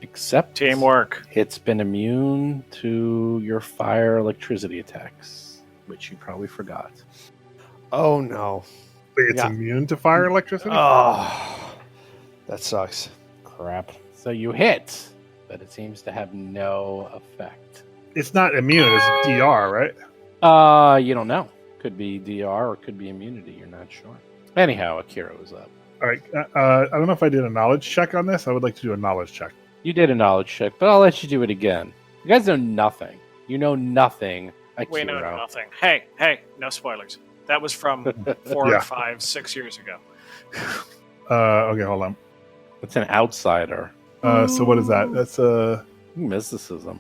Speaker 2: Except
Speaker 4: Teamwork.
Speaker 2: it's been immune to your fire electricity attacks, which you probably forgot.
Speaker 5: Oh, no.
Speaker 3: Wait, it's
Speaker 2: Yeah.
Speaker 3: immune to fire electricity?
Speaker 5: Oh, that sucks.
Speaker 6: Crap.
Speaker 2: So you hit, but it seems to have no effect.
Speaker 3: It's not immune, it's DR, right?
Speaker 2: You don't know. Could be DR or could be immunity. You're not sure. Anyhow, Akira was up.
Speaker 3: All right. I don't know if I did a knowledge check on this. I would like to do a knowledge check.
Speaker 2: You did a knowledge check, but I'll let you do it again. You guys know nothing. You know nothing, Akira.
Speaker 4: We know nothing. Hey, no spoilers. That was from 4,
Speaker 3: Yeah.
Speaker 4: 5, 6 years ago.
Speaker 3: Okay, hold on.
Speaker 2: It's an outsider.
Speaker 3: So what is that? That's
Speaker 2: Mysticism.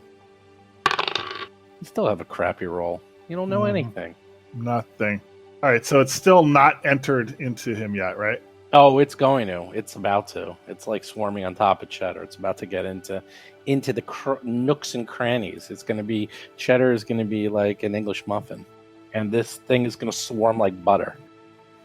Speaker 2: You still have a crappy roll. You don't know
Speaker 3: Mhm.
Speaker 2: anything.
Speaker 3: nothing. All right, so it's still not entered into him yet, right?
Speaker 2: Oh, it's going to. It's about to. It's like swarming on top of Cheddar. It's about to get into the nooks and crannies. It's going to be Cheddar is going to be like an English muffin, and this thing is going to swarm like butter.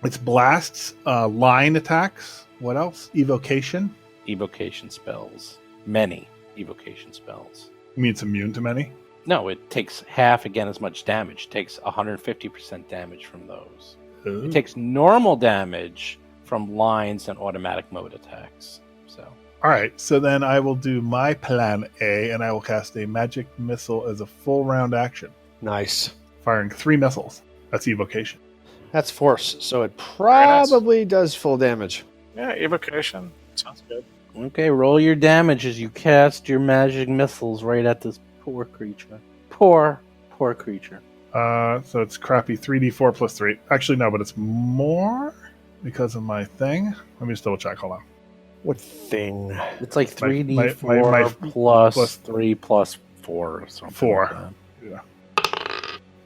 Speaker 3: It's blasts, line attacks. What else? Evocation.
Speaker 2: Evocation spells, many evocation spells.
Speaker 3: You mean it's immune to many?
Speaker 2: No, it takes half again as much damage. It takes 150% damage from those.
Speaker 3: Ooh.
Speaker 2: It takes normal damage from lines and automatic mode attacks. So
Speaker 3: All right, so then I will do my plan A, and I will cast a magic missile as a full round action,
Speaker 5: Nice.
Speaker 3: firing 3 missiles. That's evocation.
Speaker 5: That's force, so it probably does full damage.
Speaker 4: Yeah, evocation. Sounds good.
Speaker 2: okay, roll your damage as you cast your magic missiles right at this poor creature. Poor creature.
Speaker 3: So it's crappy 3d4 plus 3. Actually, no, but it's more because of my thing. Let me just double check. Hold on.
Speaker 5: What thing?
Speaker 2: It's like
Speaker 3: My-
Speaker 2: 3d4
Speaker 3: my
Speaker 2: plus 3 plus 4 or something.
Speaker 3: 4.
Speaker 2: like that.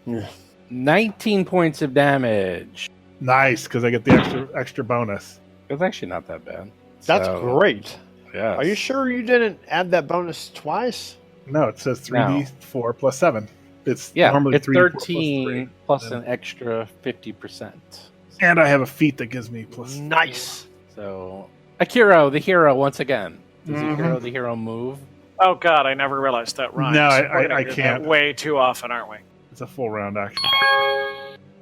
Speaker 3: Yeah.
Speaker 2: 19 points of damage.
Speaker 3: Nice, because I get the extra bonus.
Speaker 2: It's actually not that bad.
Speaker 5: That's
Speaker 2: So,
Speaker 5: great.
Speaker 2: Yeah.
Speaker 5: Are you sure you didn't add that bonus twice?
Speaker 3: No, it says 3d4 plus 7. It's
Speaker 2: Yeah,
Speaker 3: normally
Speaker 2: it's
Speaker 3: 3d4
Speaker 2: 13
Speaker 3: plus 3.
Speaker 2: plus an extra 50%.
Speaker 3: And I have a feat that gives me plus.
Speaker 5: Nice.
Speaker 2: So, Akira, the hero, once again. Does
Speaker 3: Mhm.
Speaker 2: Akira, the hero, move?
Speaker 4: Oh, God, I never realized that rhymes.
Speaker 3: No,
Speaker 4: We're
Speaker 3: I
Speaker 4: gonna do that
Speaker 3: can't.
Speaker 4: way too often, aren't we?
Speaker 3: It's a full round action.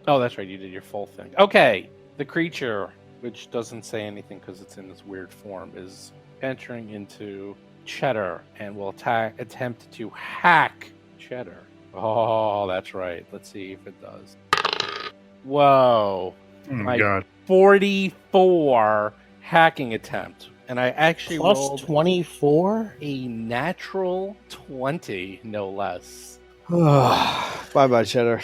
Speaker 2: Oh, that's right. You did your full thing. Okay. The creature, which doesn't say anything because it's in this weird form, is entering into Cheddar and will attempt to hack Cheddar. Oh, that's right. Let's see if it does. Whoa.
Speaker 3: Oh my
Speaker 2: My-
Speaker 3: god.
Speaker 2: 44 hacking attempt. And I actually
Speaker 6: Plus
Speaker 2: rolled
Speaker 6: 24?
Speaker 2: a natural 20, no less.
Speaker 5: Bye-bye, Cheddar.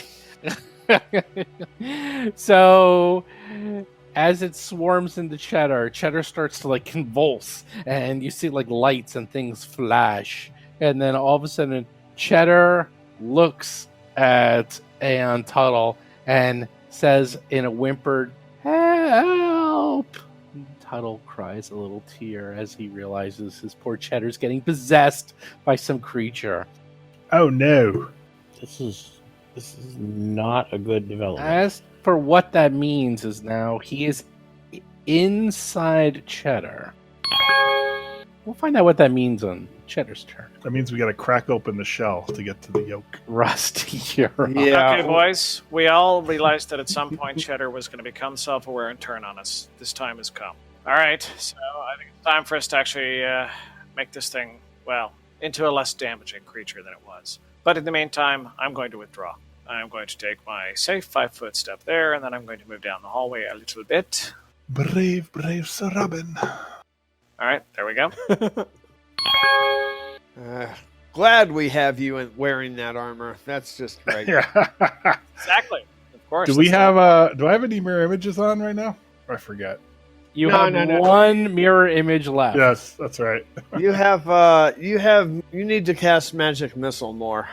Speaker 2: So, as it swarms into Cheddar, Cheddar starts to like convulse, and you see like lights and things flash. And then all of a sudden, Cheddar looks at Aeon Tuttle and says in a whimpered, "Help!" Tuttle cries a little tear as he realizes his poor Cheddar's getting possessed by some creature.
Speaker 3: Oh no.
Speaker 6: This is not a good development.
Speaker 2: As for what that means is now he is inside Cheddar. We'll find out what that means on Cheddar's turn.
Speaker 3: That means we got to crack open the shell to get to the yolk.
Speaker 2: Rusty, you're up.
Speaker 5: Yeah.
Speaker 4: Okay, boys. We all realized that at some point Cheddar was going to become self-aware and turn on us. This time has come. All right, so I think it's time for us to actually make this thing, well, into a less damaging creature than it was. But in the meantime, I'm going to withdraw. I'm going to take my safe 5-foot step there, and then I'm going to move down the hallway a little bit.
Speaker 3: Brave Sir Robin.
Speaker 4: All right, there we go.
Speaker 5: Glad we have you wearing that armor. That's just right.
Speaker 3: Yeah.
Speaker 4: Exactly. Of course.
Speaker 3: Do we
Speaker 4: that's
Speaker 3: have do I have any mirror images on right now? I forget.
Speaker 2: You
Speaker 5: No,
Speaker 2: have
Speaker 5: no.
Speaker 2: one mirror image left.
Speaker 3: Yes, that's right.
Speaker 5: You need to cast magic missile more.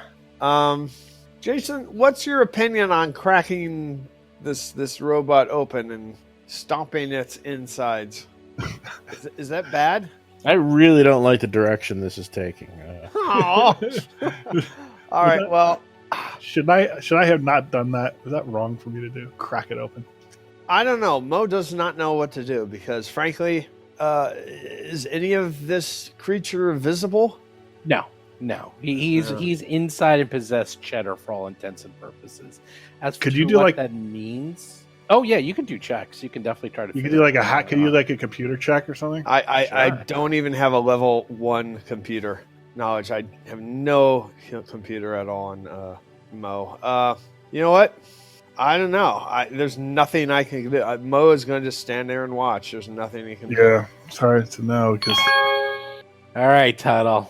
Speaker 5: Jason, what's your opinion on cracking this robot open and stomping its insides? Is that bad?
Speaker 6: I really don't like the direction this is taking.
Speaker 5: All right. Well,
Speaker 3: Should I have not done that? Was that wrong for me to do? Crack it open.
Speaker 5: I don't know. Mo does not know what to do because, frankly, is any of this creature visible?
Speaker 2: No. He's inside and possessed Cheddar for all intents and purposes. As for
Speaker 3: Could you do
Speaker 2: what
Speaker 3: like
Speaker 2: that means? Oh yeah, you can do checks. You can definitely try to.
Speaker 3: You could
Speaker 2: figure
Speaker 3: do like
Speaker 2: it
Speaker 3: a hack.
Speaker 2: out.
Speaker 3: Could you do like a computer check or something?
Speaker 5: I
Speaker 3: Sure.
Speaker 5: don't even have a level 1 computer knowledge. I have no computer at all on Mo. You know what? I don't know. There's nothing I can do. Mo is going to just stand there and watch. There's nothing he can do.
Speaker 3: Yeah, sorry to know because
Speaker 2: All right, Tuttle.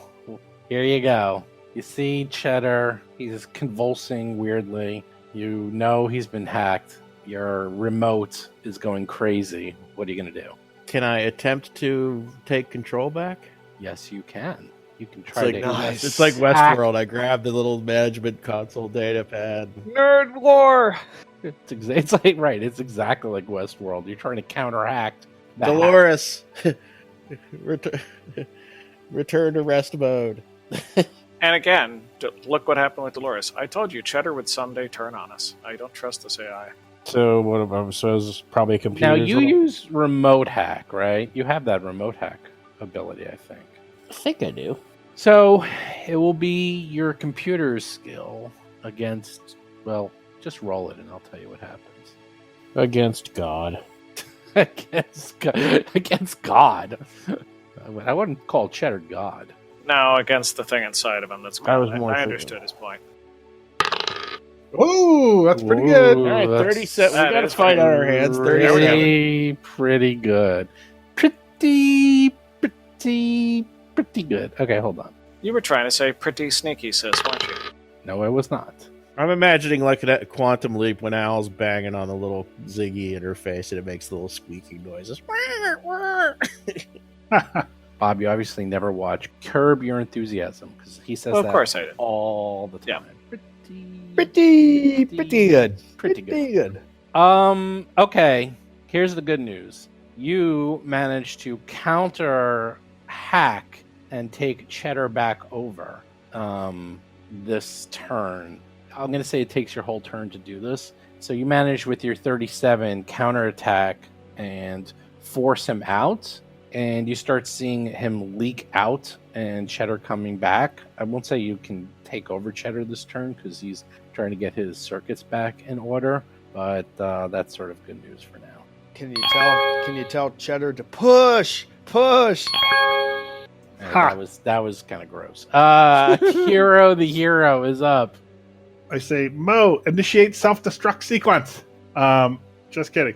Speaker 2: Here you go. You see Cheddar. He's convulsing weirdly. You know he's been hacked. Your remote is going crazy. What are you going to do?
Speaker 6: Can I attempt to take control back?
Speaker 2: Yes, you can. You can
Speaker 6: It's
Speaker 2: try
Speaker 6: like,
Speaker 2: to.
Speaker 5: Nice.
Speaker 6: it's like
Speaker 2: hack.
Speaker 6: Westworld. I grabbed the little management console data pad.
Speaker 5: Nerd lore.
Speaker 2: It's like right. It's exactly like Westworld. You're trying to counteract the hack.
Speaker 6: Dolores, return to rest mode.
Speaker 4: And again, look what happened with Dolores. I told you Cheddar would someday turn on us. I don't trust this AI.
Speaker 6: So what about? So it's probably a computer.
Speaker 2: Now you use remote hack, right? You have that remote hack ability, I think.
Speaker 6: I think I do.
Speaker 2: So it will be your computer's skill against. Well, just roll it, and I'll tell you what happens.
Speaker 6: Against God.
Speaker 2: Against God. I wouldn't call Cheddar God.
Speaker 4: No, against the thing inside of him. That's
Speaker 6: I was
Speaker 4: good.
Speaker 6: more
Speaker 4: I
Speaker 6: thinking-
Speaker 4: understood his point.
Speaker 3: oh, that's pretty good.
Speaker 2: Ooh,
Speaker 6: All right,
Speaker 2: that's
Speaker 6: 37. We
Speaker 4: that
Speaker 6: got a
Speaker 4: is
Speaker 6: fight on our hands. 37.
Speaker 2: Pretty good. Pretty good. Okay, hold on.
Speaker 4: You were trying to say pretty sneaky, sis, weren't you?
Speaker 2: No, it was not.
Speaker 6: I'm imagining like a quantum leap when Al's banging on the little Ziggy interface and it makes little squeaking noises.
Speaker 2: Bob, you obviously never watch Curb Your Enthusiasm because he says
Speaker 4: Well, of
Speaker 2: that
Speaker 4: course I did.
Speaker 2: all the
Speaker 4: Yeah.
Speaker 2: time.
Speaker 5: Pretty good.
Speaker 2: Pretty good.
Speaker 5: Pretty good.
Speaker 2: Okay. Here's the good news. You managed to counter hack and take Cheddar back over this turn. I'm going to say it takes your whole turn to do this. So you manage with your 37 counterattack and force him out. And you start seeing him leak out and Cheddar coming back. I won't say you can take over Cheddar this turn because he's trying to get his circuits back in order. But that's sort of good news for now.
Speaker 5: Can you tell Cheddar to push?
Speaker 2: That was kind of gross. Hero the hero is up.
Speaker 3: I say, Mo, initiate self-destruct sequence. Just kidding.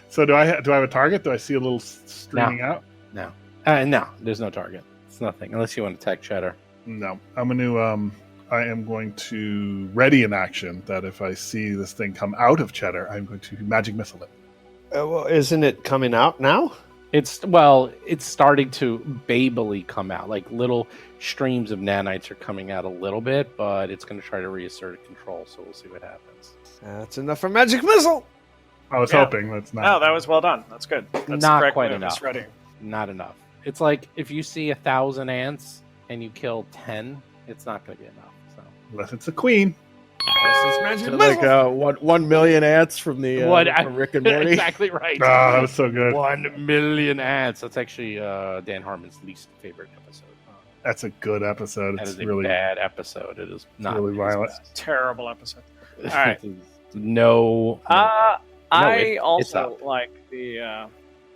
Speaker 3: So do I have a target? Do I see a little streaming out?
Speaker 2: No, there's no target. It's nothing unless you want to attack Cheddar.
Speaker 3: No, I'm going to. I am going to ready an action that if I see this thing come out of Cheddar, I'm going to magic missile it.
Speaker 5: Well, isn't it coming out now?
Speaker 2: It's starting to babily come out. Like little streams of nanites are coming out a little bit, but it's going to try to reassert control. So we'll see what happens.
Speaker 5: That's enough for magic missile.
Speaker 3: I was
Speaker 4: Yeah.
Speaker 3: hoping that's not.
Speaker 4: Oh, that was well done. That's good. That's the
Speaker 2: Not
Speaker 4: correct
Speaker 2: quite
Speaker 4: move. It's
Speaker 2: enough.
Speaker 4: ready.
Speaker 2: Not enough. It's like if you see 1,000 ants and you kill 10, it's not going to be enough. So
Speaker 3: Unless it's a queen.
Speaker 5: This is magic
Speaker 6: So
Speaker 5: missile.
Speaker 6: like 1 million ants from the
Speaker 2: What?
Speaker 6: from Rick and Morty.
Speaker 2: Exactly right.
Speaker 3: Ah, that was so good.
Speaker 2: 1 million ads. That's actually Dan Harmon's least favorite episode.
Speaker 3: That's a good episode.
Speaker 2: That
Speaker 3: It's
Speaker 2: is a
Speaker 3: really
Speaker 2: bad episode. It is not
Speaker 3: really violent.
Speaker 4: Terrible episode. All right.
Speaker 2: No.
Speaker 4: I also
Speaker 2: up.
Speaker 4: like the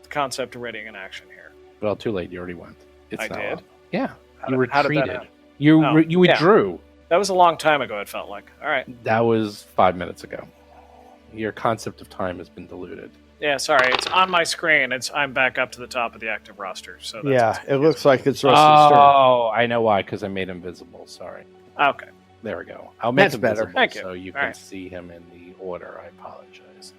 Speaker 4: concept of readying an action here.
Speaker 2: Well, too late. You already went. It's
Speaker 4: I
Speaker 2: now
Speaker 4: did?
Speaker 2: up. Yeah.
Speaker 4: How
Speaker 2: You
Speaker 4: did that
Speaker 2: retreated.
Speaker 4: happen?
Speaker 2: You
Speaker 4: Oh,
Speaker 2: you
Speaker 4: yeah.
Speaker 2: withdrew.
Speaker 4: That was a long time ago, it felt like. All right.
Speaker 2: That was 5 minutes ago. Your concept of time has been diluted.
Speaker 4: Yeah, sorry. It's on my screen. I'm back up to the top of the active roster. So that's
Speaker 5: Yeah, it looks like it's Rusty
Speaker 2: Oh, I know why. Because I made him visible. Sorry.
Speaker 4: Okay.
Speaker 2: There we go. I'll make
Speaker 5: That's
Speaker 2: him
Speaker 5: better.
Speaker 2: visible
Speaker 4: Thank you.
Speaker 2: so you
Speaker 4: All
Speaker 2: can
Speaker 4: right.
Speaker 2: see him in the order. I apologize.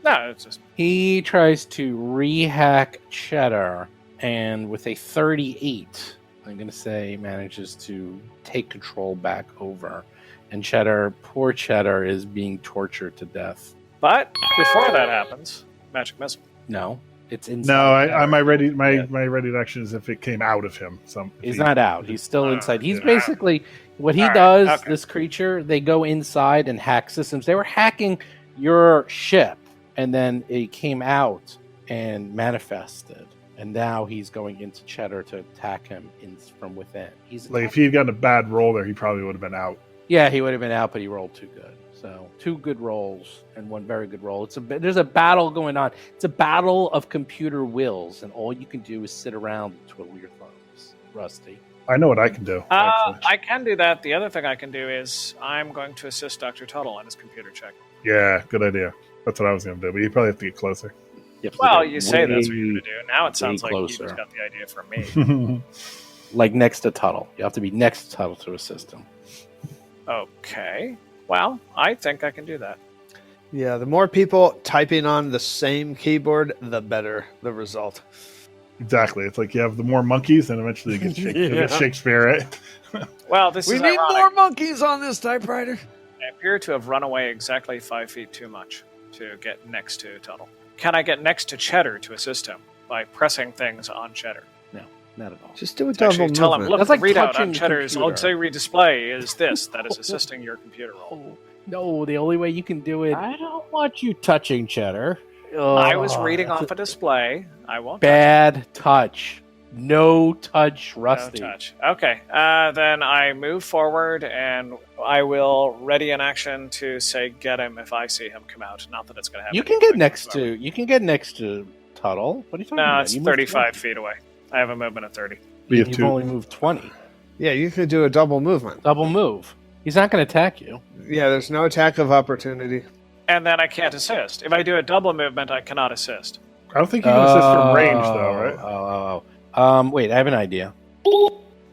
Speaker 4: No, it's just
Speaker 2: He tries to rehack Cheddar, and with a 38, I'm going to say manages to take control back over. And Cheddar, poor Cheddar, is being tortured to death.
Speaker 4: But before that happens, magic missile.
Speaker 2: No, it's inside.
Speaker 3: No, I
Speaker 2: Cheddar.
Speaker 3: my ready my
Speaker 2: Yeah.
Speaker 3: my ready action is if it came out of him.
Speaker 2: He's not out. He's still
Speaker 4: Oh,
Speaker 2: inside. He's
Speaker 3: yeah.
Speaker 2: basically what he
Speaker 4: All right,
Speaker 2: does.
Speaker 4: okay.
Speaker 2: This creature, they go inside and hack systems. They were hacking your ship, and then it came out and manifested. And now he's going into Cheddar to attack him from within. He's
Speaker 3: Like if he had gotten a bad roll there, he probably would have been out.
Speaker 2: yeah, he would have been out, but he rolled too good. So 2 good rolls and 1 very good roll. There's a battle going on. It's a battle of computer wills, and all you can do is sit around and twiddle your thumbs. Rusty.
Speaker 3: I know what I can do. actually.
Speaker 4: I can do that. The other thing I can do is I'm going to assist Dr. Tuttle on his computer check.
Speaker 3: Yeah, good idea. That's what I was going to do, but you probably have to get closer.
Speaker 4: Well, you say that's what you're going to do. Now it sounds like you
Speaker 2: closer.
Speaker 4: just got the idea from me.
Speaker 2: Like next to Tuttle. You have to be next to Tuttle to assist him.
Speaker 4: Okay. Well, I think I can do that.
Speaker 5: Yeah, the more people typing on the same keyboard, the better the result.
Speaker 3: Exactly. It's like you have the more monkeys, and eventually you get, you get
Speaker 5: Yeah.
Speaker 3: Shakespeare, right?
Speaker 4: Well, this
Speaker 5: We
Speaker 4: is
Speaker 5: need
Speaker 4: ironic.
Speaker 5: more monkeys on this typewriter.
Speaker 4: I appear to have run away exactly 5 feet too much to get next to Tuttle. Can I get next to Cheddar to assist him by pressing things on Cheddar?
Speaker 2: No, not at all.
Speaker 5: Just do a double
Speaker 4: Actually, tell him,
Speaker 5: movement.
Speaker 4: look,
Speaker 2: That's
Speaker 4: the
Speaker 2: like
Speaker 4: readout
Speaker 2: touching
Speaker 4: on
Speaker 2: the
Speaker 4: Cheddar's
Speaker 2: computer.
Speaker 4: auxiliary display is this. That is assisting your computer roll.
Speaker 2: No, the only way you can do it.
Speaker 6: I don't want you touching Cheddar.
Speaker 4: I was
Speaker 2: Oh,
Speaker 4: reading
Speaker 2: that's
Speaker 4: off a display. I won't
Speaker 2: bad touch. No touch,
Speaker 4: touch.
Speaker 2: Rusty.
Speaker 4: No touch. Okay. Then I move forward and I will ready an action to say get him if I see him come out. Not that it's going to happen.
Speaker 2: You can get next to. You can get next to Tuttle. What are you talking
Speaker 4: No,
Speaker 2: about?
Speaker 4: it's
Speaker 2: You moved
Speaker 4: 35
Speaker 2: 20.
Speaker 4: feet away. I have a movement of 30.
Speaker 3: We have
Speaker 2: You've
Speaker 3: two.
Speaker 2: only moved 20.
Speaker 5: Yeah, you could do a double movement.
Speaker 2: Double move. He's not going to attack you.
Speaker 5: Yeah, there's no attack of opportunity.
Speaker 4: And then I can't assist. If I do a double movement, I cannot assist.
Speaker 3: I don't think you can assist from range, though, right?
Speaker 2: Wait, I have an idea.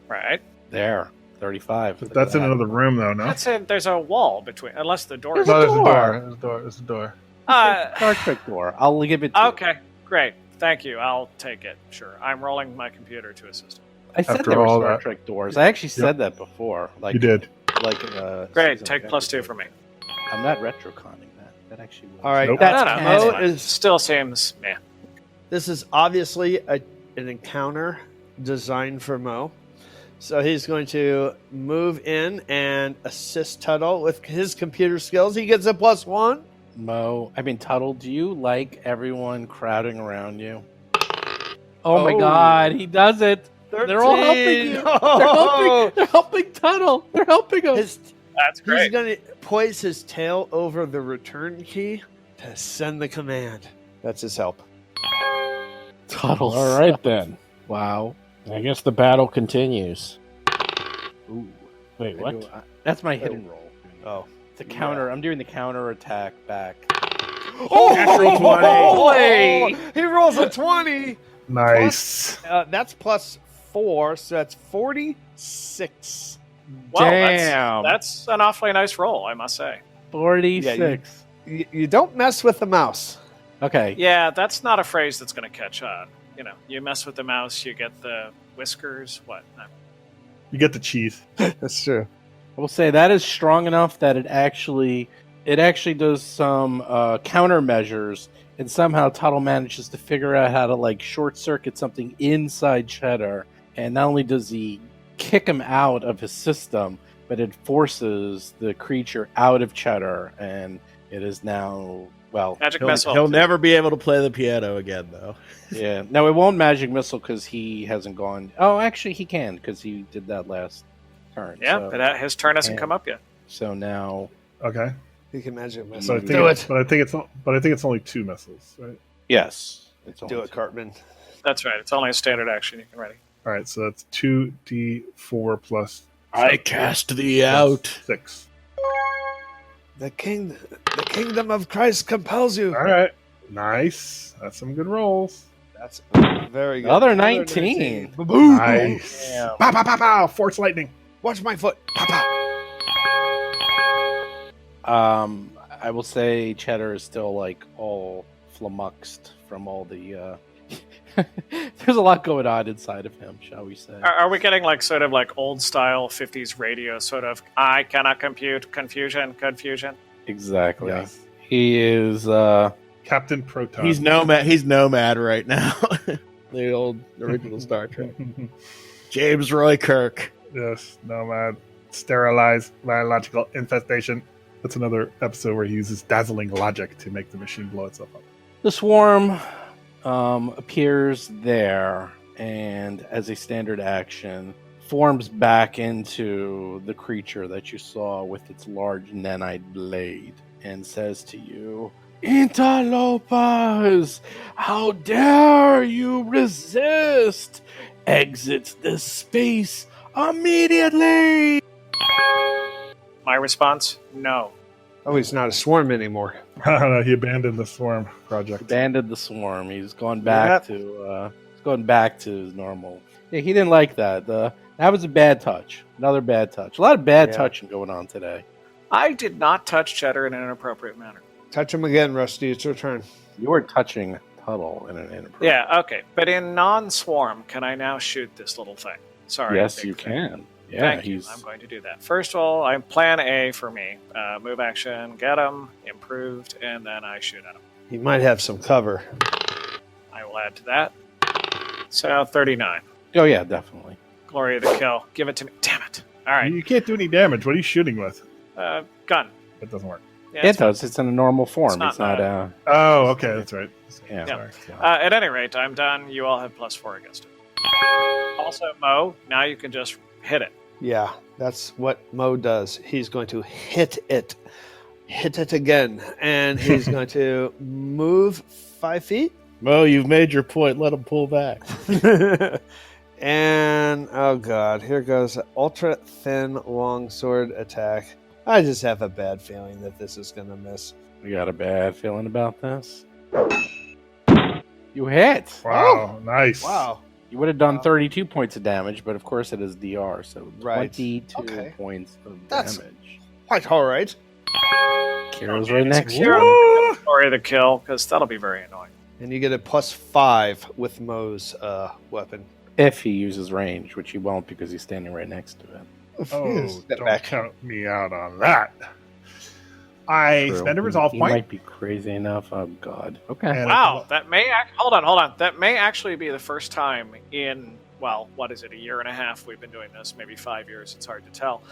Speaker 4: Right?
Speaker 2: There, 35.
Speaker 3: But that's in another room, though, no?
Speaker 4: That's it. There's a wall between, unless the door is.
Speaker 3: No, there's a
Speaker 2: door.
Speaker 3: door. There's a door. There's a door.
Speaker 2: Star Trek door. I'll give it to you.
Speaker 4: Okay, great. Thank you. I'll take it. Sure. I'm rolling my computer to assist him.
Speaker 2: I said
Speaker 3: After
Speaker 2: there were
Speaker 3: all
Speaker 2: Star
Speaker 3: that.
Speaker 2: Trek doors. I actually said that before. Like
Speaker 3: You did.
Speaker 2: Like
Speaker 4: Great.
Speaker 2: season
Speaker 4: Take
Speaker 2: of
Speaker 4: +2
Speaker 2: Episode.
Speaker 4: for me.
Speaker 2: I'm not retroconning that. That actually works.
Speaker 5: All right,
Speaker 3: Nope.
Speaker 2: That's
Speaker 4: no, no,
Speaker 2: canon.
Speaker 4: that's
Speaker 5: Mo
Speaker 4: fine.
Speaker 5: is
Speaker 4: Still seems, yeah.
Speaker 5: This is obviously an encounter designed for Mo. So he's going to move in and assist Tuttle with his computer skills. He gets a +1.
Speaker 2: Tuttle, do you like everyone crowding around you? Oh my
Speaker 5: Oh.
Speaker 2: god, he does it. They're all helping you.
Speaker 5: Oh.
Speaker 2: They're helping Tuttle. They're helping him.
Speaker 5: That's
Speaker 4: That's
Speaker 5: He's
Speaker 4: great.
Speaker 5: going to poise his tail over the return key to send the command. That's his help.
Speaker 2: Tuttle.
Speaker 6: All right then.
Speaker 2: Wow.
Speaker 6: I guess the battle continues.
Speaker 2: Ooh.
Speaker 6: Wait,
Speaker 2: I
Speaker 6: what?
Speaker 2: do- That's my hidden roll.
Speaker 5: Oh.
Speaker 2: The counter. I'm doing the counter attack back.
Speaker 5: Oh,
Speaker 2: Natural 20.
Speaker 5: He rolls a 20.
Speaker 3: Nice.
Speaker 5: That's +4, so that's 46.
Speaker 4: Wow,
Speaker 2: Damn.
Speaker 4: that's an awfully nice roll, I must say.
Speaker 2: 46.
Speaker 5: You don't mess with the mouse.
Speaker 2: Okay.
Speaker 4: Yeah, that's not a phrase that's going to catch on. You know, you mess with the mouse, you get the whiskers. What? No.
Speaker 3: You get the cheese.
Speaker 5: That's true.
Speaker 2: I will say that is strong enough that it actually does some countermeasures, and somehow Tuttle manages to figure out how to like short circuit something inside Cheddar. And not only does he kick him out of his system, but it forces the creature out of Cheddar, and it is now, well,
Speaker 4: Magic missile.
Speaker 6: He'll never be able to play the piano again, though.
Speaker 2: yeah. No, it won't magic missile because he hasn't gone. Oh, actually, he can because he did that last turn.
Speaker 4: Yeah,
Speaker 2: so,
Speaker 4: but his turn hasn't come up yet.
Speaker 2: so now,
Speaker 3: Okay.
Speaker 5: You can magic
Speaker 3: So
Speaker 5: missile.
Speaker 3: I think
Speaker 5: Do it.
Speaker 3: But I think it's only 2 missiles, right?
Speaker 2: yes, it's
Speaker 5: Do it, Cartman.
Speaker 4: That's right. It's only a standard action you can ready.
Speaker 3: All right, so that's 2d4 plus
Speaker 6: I cast thee out.
Speaker 3: 6.
Speaker 5: The kingdom of Christ compels you.
Speaker 3: All right, nice. That's some good rolls.
Speaker 5: That's very good.
Speaker 2: Another 19.
Speaker 5: Boom.
Speaker 3: Nice.
Speaker 2: Damn.
Speaker 3: Pow, pow, pow, pow. Force lightning.
Speaker 5: Watch my foot. Pow, pow.
Speaker 2: I will say Cheddar is still like all flummoxed from all the. There's a lot going on inside of him, shall we say?
Speaker 4: Are we getting like sort of like old style 50s radio sort of I cannot compute confusion?
Speaker 2: Exactly.
Speaker 3: Yes.
Speaker 2: He is.
Speaker 3: Captain Proton.
Speaker 6: He's nomad. He's nomad right now. The old original Star Trek. James Roy Kirk.
Speaker 3: Yes, nomad. Sterilized biological infestation. That's another episode where he uses dazzling logic to make the machine blow itself up.
Speaker 2: The swarm appears there, and as a standard action, forms back into the creature that you saw with its large nanite blade, and says to you, "Interlopers, how dare you resist? Exit this space immediately!"
Speaker 4: My response: no.
Speaker 5: Oh, he's not a swarm anymore.
Speaker 3: No, he abandoned the swarm project.
Speaker 2: Abandoned the swarm. He's gone back to his normal. Yeah, he didn't like that. That was a bad touch. Another bad touch. A lot of bad touching going on today.
Speaker 4: I did not touch Cheddar in an inappropriate manner.
Speaker 5: Touch him again, Rusty. It's your turn.
Speaker 2: You were touching Tuttle in an inappropriate.
Speaker 4: Yeah, okay. But in non-swarm, can I now shoot this little thing? Sorry.
Speaker 2: Yes,
Speaker 4: big
Speaker 2: you
Speaker 4: thing.
Speaker 2: can. Yeah,
Speaker 4: Thank you. I'm going to do that. First of all, I'm plan A for me. Move action, get him, improved, and then I shoot at him.
Speaker 5: He might have some cover.
Speaker 4: I will add to that. So 39.
Speaker 2: Oh yeah, definitely.
Speaker 4: Glory of the kill. Give it to me. Damn it. All right.
Speaker 3: You can't do any damage. What are you shooting with?
Speaker 4: Gun.
Speaker 3: That doesn't work.
Speaker 4: Yeah,
Speaker 2: It
Speaker 4: it's fine.
Speaker 2: does. It's in a normal form.
Speaker 4: It's
Speaker 2: It's
Speaker 4: not
Speaker 2: not.
Speaker 3: Oh, okay, that's right.
Speaker 2: Yeah.
Speaker 3: Sorry.
Speaker 4: At any rate, I'm done. You all have +4 against it. Also, Mo, now you can just hit it.
Speaker 5: Yeah, that's what Mo does. He's going to hit it again, and he's going to move 5 feet.
Speaker 6: Mo, you've made your point. Let him pull back.
Speaker 5: And oh god, here goes ultra thin longsword attack. I just have a bad feeling that this is going to miss.
Speaker 2: You got a bad feeling about this? You hit.
Speaker 3: Wow, nice.
Speaker 5: Wow.
Speaker 2: You would have done 32 points of damage, but of course it is DR, so
Speaker 5: Right.
Speaker 2: 22
Speaker 5: Okay.
Speaker 2: points of
Speaker 5: That's-
Speaker 2: damage.
Speaker 5: Quite all right.
Speaker 2: Kira's right next to
Speaker 4: Hero,
Speaker 2: you.
Speaker 4: Glory of the kill, because that'll be very annoying.
Speaker 5: And you get a +5 with Mo's weapon.
Speaker 2: If he uses range, which he won't because he's standing right next to it.
Speaker 3: Oh,
Speaker 5: Step
Speaker 3: don't
Speaker 5: back.
Speaker 3: count me out on that. I
Speaker 2: True.
Speaker 3: spend a resolve
Speaker 2: He
Speaker 3: point.
Speaker 2: might be crazy enough. Oh god. Okay.
Speaker 3: And
Speaker 4: Wow, that may hold on. That may actually be the first time in, well, what is it, a year and a half we've been doing this, maybe 5 years, it's hard to tell,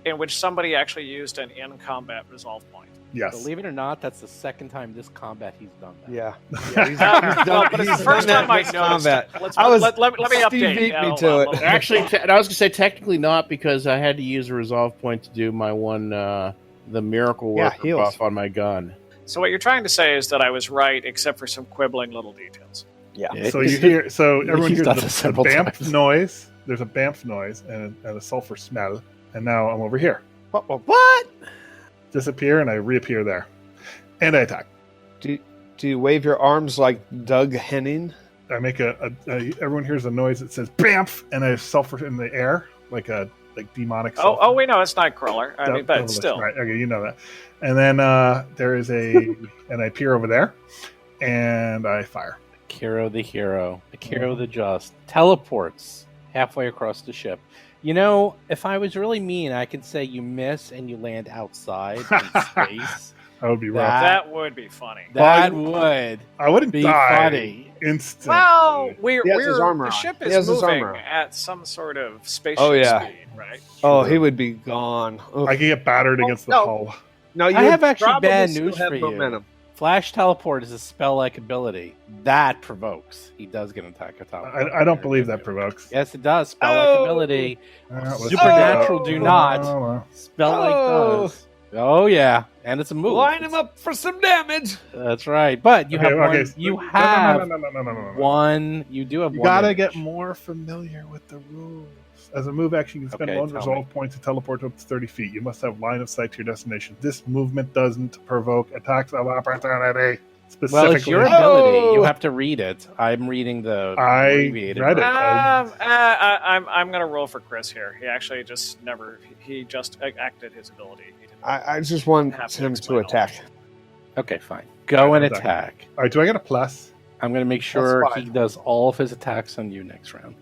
Speaker 4: in which somebody actually used an in-combat resolve point.
Speaker 3: Yes.
Speaker 2: Believe it or not, that's the second time this combat he's done that.
Speaker 5: Yeah.
Speaker 4: Well, but it's the first time I noticed
Speaker 5: combat.
Speaker 4: it. Let me
Speaker 5: Steve
Speaker 4: update.
Speaker 5: beat me to it.
Speaker 6: Actually, I was going to say technically not because I had to use a resolve point to do my one, the miracle
Speaker 5: Yeah,
Speaker 6: worker
Speaker 5: heals.
Speaker 6: buff on my gun.
Speaker 4: So what you're trying to say is that I was right, except for some quibbling little details.
Speaker 2: Yeah.
Speaker 3: So you hear, so everyone
Speaker 2: He's
Speaker 3: hears
Speaker 2: done
Speaker 3: the
Speaker 2: this several
Speaker 3: bamf
Speaker 2: times.
Speaker 3: noise. There's a bamf noise and a sulfur smell, and now I'm over here.
Speaker 5: What?
Speaker 3: Disappear, and I reappear there, and I attack.
Speaker 5: Do you wave your arms like Doug Henning?
Speaker 3: I make everyone hears a noise that says bamf, and I sulfur in the air like demonic. Sulfur.
Speaker 4: Oh, we know it's Nightcrawler. I mean, but
Speaker 3: Devilish,
Speaker 4: still.
Speaker 3: right? Okay, you know that. And then there is and I peer over there, and I fire.
Speaker 2: Kiro the hero, Kiro the just, teleports halfway across the ship. You know, if I was really mean, I could say you miss and you land outside in space.
Speaker 3: That would be rough.
Speaker 4: That would be funny.
Speaker 2: That would
Speaker 3: I wouldn't
Speaker 2: be
Speaker 3: die
Speaker 2: funny.
Speaker 3: instantly.
Speaker 4: Well,
Speaker 5: He has his armor
Speaker 4: the
Speaker 5: on.
Speaker 4: ship
Speaker 5: He
Speaker 4: is
Speaker 5: has his
Speaker 4: moving
Speaker 5: armor on.
Speaker 4: at some sort of spaceship
Speaker 5: Oh, yeah.
Speaker 4: speed. right?
Speaker 5: Oh, he would be gone. Oof.
Speaker 3: I can get battered against the
Speaker 5: no.
Speaker 3: hull.
Speaker 5: No, you
Speaker 2: I
Speaker 5: would
Speaker 2: have actually
Speaker 5: probably
Speaker 2: bad
Speaker 5: still
Speaker 2: news
Speaker 5: have
Speaker 2: for you.
Speaker 5: momentum.
Speaker 2: Flash teleport is a spell-like ability that provokes. He does get an attack of teleport.
Speaker 3: I don't believe that provokes.
Speaker 2: Yes, it does. Spell-like
Speaker 5: Oh!
Speaker 2: ability.
Speaker 3: Let's check it
Speaker 2: Supernatural
Speaker 3: out.
Speaker 2: do not.
Speaker 3: No.
Speaker 2: Spell-like
Speaker 5: Oh!
Speaker 2: does. Oh yeah, and it's a move.
Speaker 5: Line him up for some damage.
Speaker 2: That's right. But you have one.
Speaker 3: so-
Speaker 2: You
Speaker 3: no,
Speaker 2: have
Speaker 3: no.
Speaker 2: one. You do have
Speaker 3: You
Speaker 2: one.
Speaker 3: gotta
Speaker 2: image.
Speaker 3: get more familiar with the rules. As a move action, you can spend
Speaker 2: Okay,
Speaker 3: one
Speaker 2: tell
Speaker 3: resolve point to teleport up to 30 feet. You must have line of sight to your destination. This movement doesn't provoke attacks of opportunity. Specifically,
Speaker 2: Well, it's your ability. You have to read it. I'm reading the
Speaker 3: I
Speaker 2: abbreviated
Speaker 3: read it.
Speaker 2: version.
Speaker 4: I'm gonna roll for Chris here. He actually just never. He just acted his ability. He didn't
Speaker 5: I just want
Speaker 4: have to
Speaker 5: him to
Speaker 4: explain all
Speaker 5: attack.
Speaker 2: Okay, fine. Go and
Speaker 3: Okay.
Speaker 2: attack.
Speaker 3: All right, do I get a plus?
Speaker 2: I'm going to make sure
Speaker 5: That's
Speaker 2: he
Speaker 5: fine.
Speaker 2: does all of his attacks on you next round.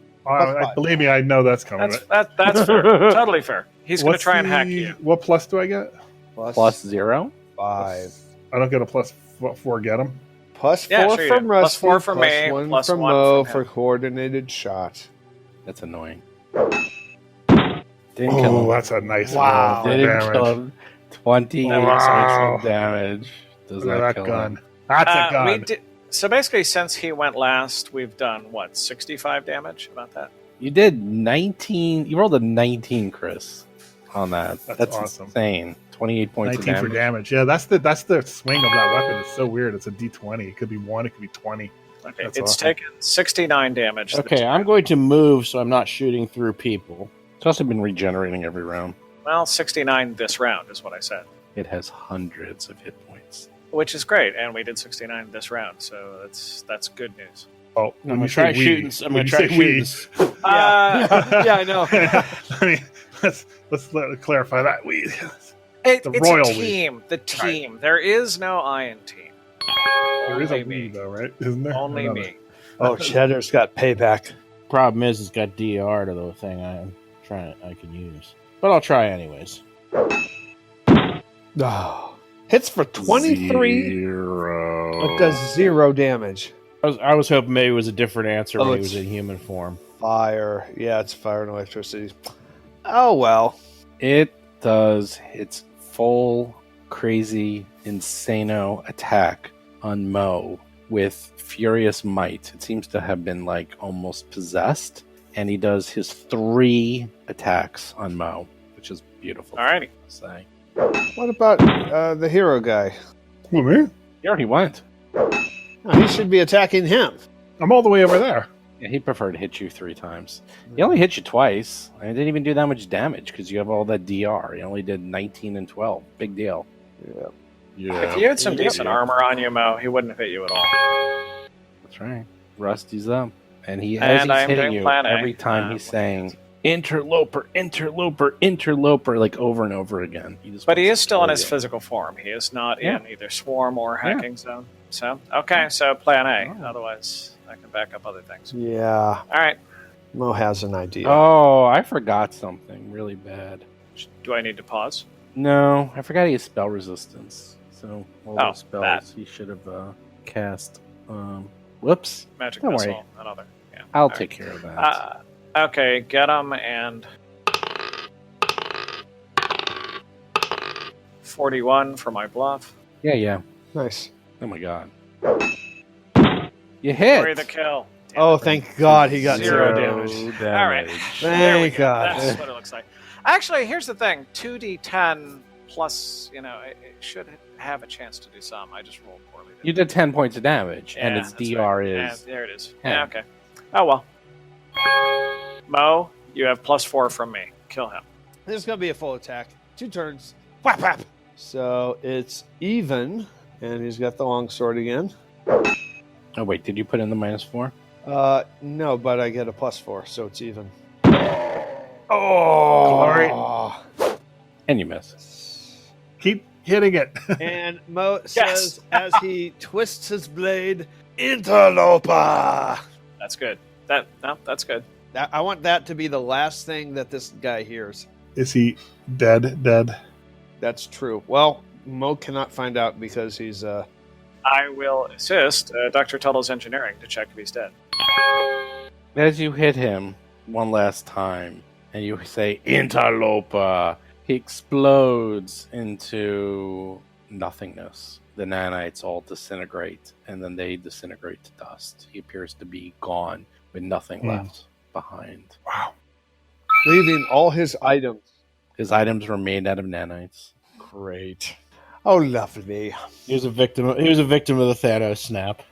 Speaker 3: Believe me, I know that's coming.
Speaker 4: That's fair. Totally fair. He's gonna
Speaker 3: What's
Speaker 4: try and
Speaker 3: the-
Speaker 4: hack you.
Speaker 3: What plus do I get?
Speaker 2: Plus 0.
Speaker 5: 5.
Speaker 3: I don't get a plus 4. Get him.
Speaker 5: Plus
Speaker 4: Yeah,
Speaker 5: 4
Speaker 4: sure you
Speaker 5: from
Speaker 4: do.
Speaker 5: Rusty.
Speaker 4: Plus 4 from
Speaker 5: plus
Speaker 4: me,
Speaker 5: 1
Speaker 4: plus
Speaker 5: from
Speaker 4: 1
Speaker 5: Mo
Speaker 4: from
Speaker 5: for
Speaker 4: him.
Speaker 5: coordinated shot.
Speaker 2: That's annoying. Didn't kill
Speaker 3: Oh,
Speaker 2: him.
Speaker 3: that's a nice
Speaker 5: Wow.
Speaker 3: roll for
Speaker 2: Didn't
Speaker 3: damage.
Speaker 2: kill him. 20
Speaker 3: Wow.
Speaker 2: actual damage. Does
Speaker 3: Look at
Speaker 2: not
Speaker 3: that
Speaker 2: kill
Speaker 3: gun.
Speaker 2: him.
Speaker 3: That's a gun.
Speaker 4: We did, so basically, since he went last, we've done what 65 damage about that.
Speaker 2: You did 19. You rolled a 19, Chris, on that.
Speaker 3: That's awesome.
Speaker 2: insane. 28 points
Speaker 3: 19
Speaker 2: of
Speaker 3: for
Speaker 2: damage.
Speaker 3: damage. Yeah, that's the swing of that weapon. It's so weird. It's a D20. It could be 1. It could be 20.
Speaker 4: Okay,
Speaker 3: That's
Speaker 4: it's
Speaker 3: awesome.
Speaker 4: taken 69 damage.
Speaker 6: Okay, I'm going to move so I'm not shooting through people.
Speaker 2: It's also been regenerating every round.
Speaker 4: Well, 69 this round is what I said,
Speaker 2: It has hundreds of hit points.
Speaker 4: which is great, and we did 69 this round, so that's good news.
Speaker 3: Oh,
Speaker 6: I'm going to try shooting. I'm going to try shooting.
Speaker 5: Yeah, I know.
Speaker 3: let's clarify that.
Speaker 4: It's
Speaker 3: royal
Speaker 4: a team. The team. There is no I in team.
Speaker 3: There is a
Speaker 4: Only me.
Speaker 3: we though, right? Isn't there?
Speaker 4: Only
Speaker 3: Another.
Speaker 4: me.
Speaker 5: Oh, Cheddar's got payback.
Speaker 6: Problem is, it's got DR to the thing I can use. But I'll try anyways.
Speaker 5: Oh. Hits for 23,
Speaker 3: 0.
Speaker 5: but does 0 damage.
Speaker 6: I was hoping maybe it was a different answer when he
Speaker 5: it's-
Speaker 6: was in human form.
Speaker 5: Fire. Yeah, it's fire and electricity. Oh, well.
Speaker 2: It does its full, crazy, insano attack on Mo with furious might. It seems to have been like almost possessed, and he does his 3 attacks on Mo, which is beautiful.
Speaker 4: Alrighty.
Speaker 2: to say.
Speaker 5: What about the hero guy?
Speaker 3: Who, me?
Speaker 2: He already went.
Speaker 5: Oh, he should be attacking him.
Speaker 3: I'm all the way over there.
Speaker 2: Yeah, he preferred to hit you 3 times. He only hit you twice. And it didn't even do that much damage because you have all that DR. He only did 19 and 12. Big deal.
Speaker 3: Yeah.
Speaker 4: If you had some
Speaker 2: Yeah.
Speaker 4: decent armor on you, Mo, he wouldn't have hit you at all.
Speaker 2: That's right. Rusty's up. And he,
Speaker 4: And
Speaker 2: as he's
Speaker 4: I am
Speaker 2: hitting
Speaker 4: doing
Speaker 2: you,
Speaker 4: plan A.
Speaker 2: every time he's saying, interloper, interloper, interloper, like over and over again.
Speaker 4: But he is still in his
Speaker 2: physical.
Speaker 4: physical form. He is not
Speaker 2: Yeah.
Speaker 4: in either swarm or hacking zone. So, okay, so plan A. Otherwise, I can back up other things.
Speaker 5: Yeah,
Speaker 4: All right.
Speaker 5: Mo has an idea.
Speaker 2: Oh, I forgot something really bad.
Speaker 4: Do I need to pause?
Speaker 2: No, I forgot he has spell resistance. So all
Speaker 4: Oh,
Speaker 2: those spells
Speaker 4: that.
Speaker 2: he should have cast. Whoops.
Speaker 4: Magic
Speaker 2: Don't
Speaker 4: missile,
Speaker 2: worry.
Speaker 4: another. Yeah.
Speaker 2: I'll
Speaker 4: All
Speaker 2: take care of that.
Speaker 4: right. Okay, get him and 41 for my bluff.
Speaker 2: Yeah.
Speaker 5: Nice.
Speaker 2: Oh my god. You hit.
Speaker 4: Hurry the kill. Damn
Speaker 5: Oh,
Speaker 4: it.
Speaker 5: thank God he got
Speaker 4: Zero
Speaker 5: 0
Speaker 4: damage.
Speaker 5: damage.
Speaker 4: All right. There we
Speaker 5: Thank
Speaker 4: go.
Speaker 5: God.
Speaker 4: That's what it looks like. Actually, here's the thing: 2d10 plus, it should have a chance to do some. I just rolled poorly.
Speaker 2: You did 10 points of damage, and
Speaker 4: Yeah,
Speaker 2: its
Speaker 4: that's
Speaker 2: DR
Speaker 4: right.
Speaker 2: is.
Speaker 4: Yeah, there it is.
Speaker 2: 10.
Speaker 4: Yeah, okay. Oh well. Mo, you have +4 from me. Kill him.
Speaker 5: This is going to be a full attack. 2 turns. Whap, whap. So it's even, and he's got the long sword again.
Speaker 2: Oh, wait, did you put in the -4?
Speaker 5: No, but I get a +4, so it's even.
Speaker 3: Oh,
Speaker 2: And you miss.
Speaker 3: keep hitting it.
Speaker 5: And Mo
Speaker 4: Yes.
Speaker 5: says as he twists his blade, interloper.
Speaker 4: That's good. That's good.
Speaker 5: I want that to be the last thing that this guy hears.
Speaker 3: Is he dead? Dead?
Speaker 5: That's true. Well, Mo cannot find out because he's
Speaker 4: I will assist Dr. Tuttle's engineering to check if he's dead.
Speaker 2: As you hit him one last time, and you say interloper. He explodes into nothingness. The nanites all disintegrate, and then they disintegrate to dust. He appears to be gone with nothing left behind.
Speaker 3: Wow.
Speaker 5: Leaving all his items.
Speaker 2: His items were made out of nanites.
Speaker 6: Great.
Speaker 5: Oh, lovely.
Speaker 6: He was a victim of the Thanos snap.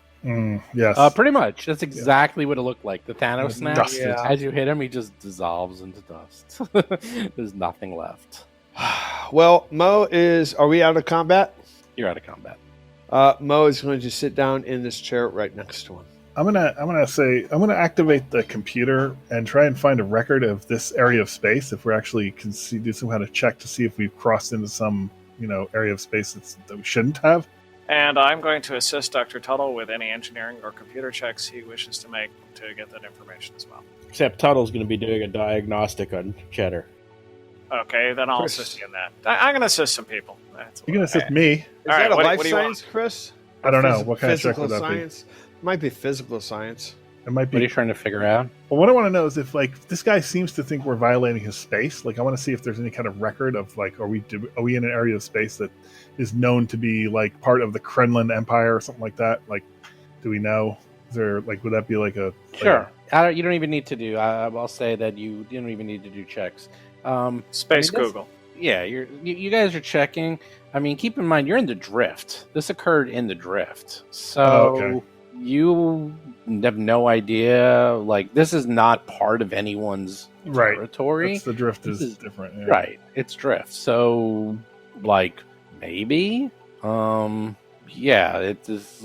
Speaker 3: Yes.
Speaker 2: Pretty much. That's exactly what it looked like. The Thanos snap.
Speaker 3: Dusted.
Speaker 5: Yeah.
Speaker 2: As you hit him, he just dissolves into dust. There's nothing left.
Speaker 5: Well, are we out of combat?
Speaker 2: You're out of combat.
Speaker 5: Mo is going to sit down in this chair right next to him.
Speaker 3: I'm gonna activate the computer and try and find a record of this area of space. If we're actually do some kind of check to see if we've crossed into some area of space that we shouldn't have.
Speaker 4: And I'm going to assist Dr. Tuttle with any engineering or computer checks he wishes to make to get that information as well.
Speaker 6: Except Tuttle's going to be doing a diagnostic on Cheddar.
Speaker 4: Okay, then I'll
Speaker 5: Chris.
Speaker 4: assist you in that. I'm going to assist some people.
Speaker 3: You can assist me.
Speaker 5: Is
Speaker 4: All
Speaker 5: that
Speaker 4: right,
Speaker 5: a
Speaker 4: what
Speaker 5: life
Speaker 4: do you want?
Speaker 5: science, Chris?
Speaker 3: I don't know. What kind of check
Speaker 5: physical
Speaker 3: would that
Speaker 5: science? Might be physical science.
Speaker 3: be? It might
Speaker 2: What are
Speaker 3: be.
Speaker 2: you trying to figure out?
Speaker 3: Well, what I want to know is if this guy seems to think we're violating his space. Like, I want to see if there's any kind of record of are we in an area of space that is known to be part of the Kremlin Empire or something like that? Like, do we know? Is there would that be a
Speaker 2: Sure. You don't even need to do. I'll say that you don't even need to do checks.
Speaker 4: Space
Speaker 2: I mean,
Speaker 4: Google.
Speaker 2: Yeah, you guys are checking. I mean, keep in mind you're in the drift. This occurred in the drift, so
Speaker 3: okay.
Speaker 2: you have no idea. This is not part of anyone's
Speaker 3: Right.
Speaker 2: territory.
Speaker 3: That's the drift
Speaker 2: This
Speaker 3: is
Speaker 2: is-
Speaker 3: different. Yeah.
Speaker 2: Right, it's drift. So, maybe. Yeah, it is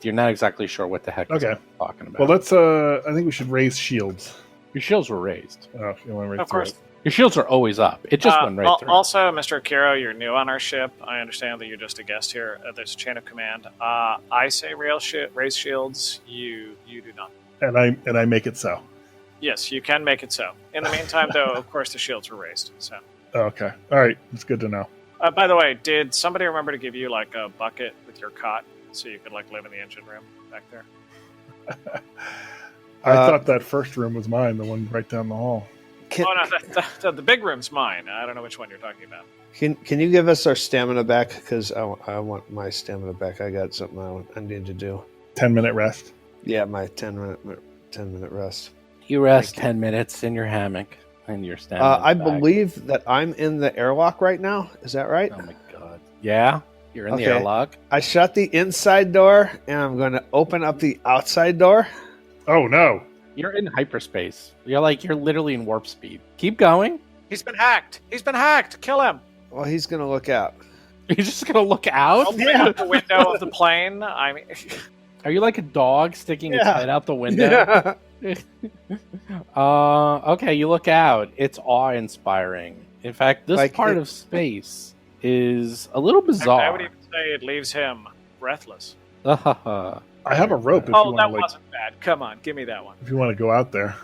Speaker 2: you're not exactly sure what the heck
Speaker 3: Okay.
Speaker 2: he's talking about.
Speaker 3: Well, let's. I think we should raise shields.
Speaker 2: Your shields were raised.
Speaker 3: Oh, you want to raise
Speaker 4: Of course.
Speaker 3: it?
Speaker 2: Your shields are always up. It just went right through.
Speaker 4: Also, Mr. Akiro, you're new on our ship. I understand that you're just a guest here. There's a chain of command. I say raise shields. You do not.
Speaker 3: And I make it so.
Speaker 4: Yes, you can make it so. In the meantime, though, of course, the shields were raised. So,
Speaker 3: Okay. All right. It's good to know.
Speaker 4: by the way, did somebody remember to give you a bucket with your cot so you could live in the engine room back there?
Speaker 3: I thought that first room was mine, the one right down the hall.
Speaker 4: Oh no, the big room's mine. I don't know which one you're talking about.
Speaker 5: Can you give us our stamina back? Because I want my stamina back. I got something I need to do.
Speaker 3: 10-minute rest.
Speaker 5: Yeah, my 10-minute rest.
Speaker 2: You rest 10 minutes in your hammock and you're standing.
Speaker 5: I believe that I'm in the airlock right now. Is that right?
Speaker 2: Oh my god! Yeah, you're in the
Speaker 5: Okay.
Speaker 2: airlock.
Speaker 5: I shut the inside door, and I'm going to open up the outside door.
Speaker 3: Oh no!
Speaker 2: You're in hyperspace. You're literally in warp speed. Keep going.
Speaker 4: He's been hacked. He's been hacked. Kill him.
Speaker 5: Well, he's going to look out.
Speaker 2: You're just gonna look out.
Speaker 4: Open up the window of the plane. I mean,
Speaker 2: Are you like a dog sticking its
Speaker 5: Yeah.
Speaker 2: head out the window?
Speaker 5: Yeah.
Speaker 2: Okay, you look out. It's awe-inspiring. In fact, this part of space is a little
Speaker 4: I
Speaker 2: bizarre.
Speaker 4: would even say it leaves him breathless.
Speaker 3: I have a rope if you
Speaker 4: Oh,
Speaker 3: want
Speaker 4: that
Speaker 3: to
Speaker 4: wasn't bad. Come on, give me that one.
Speaker 3: if you want to go out there.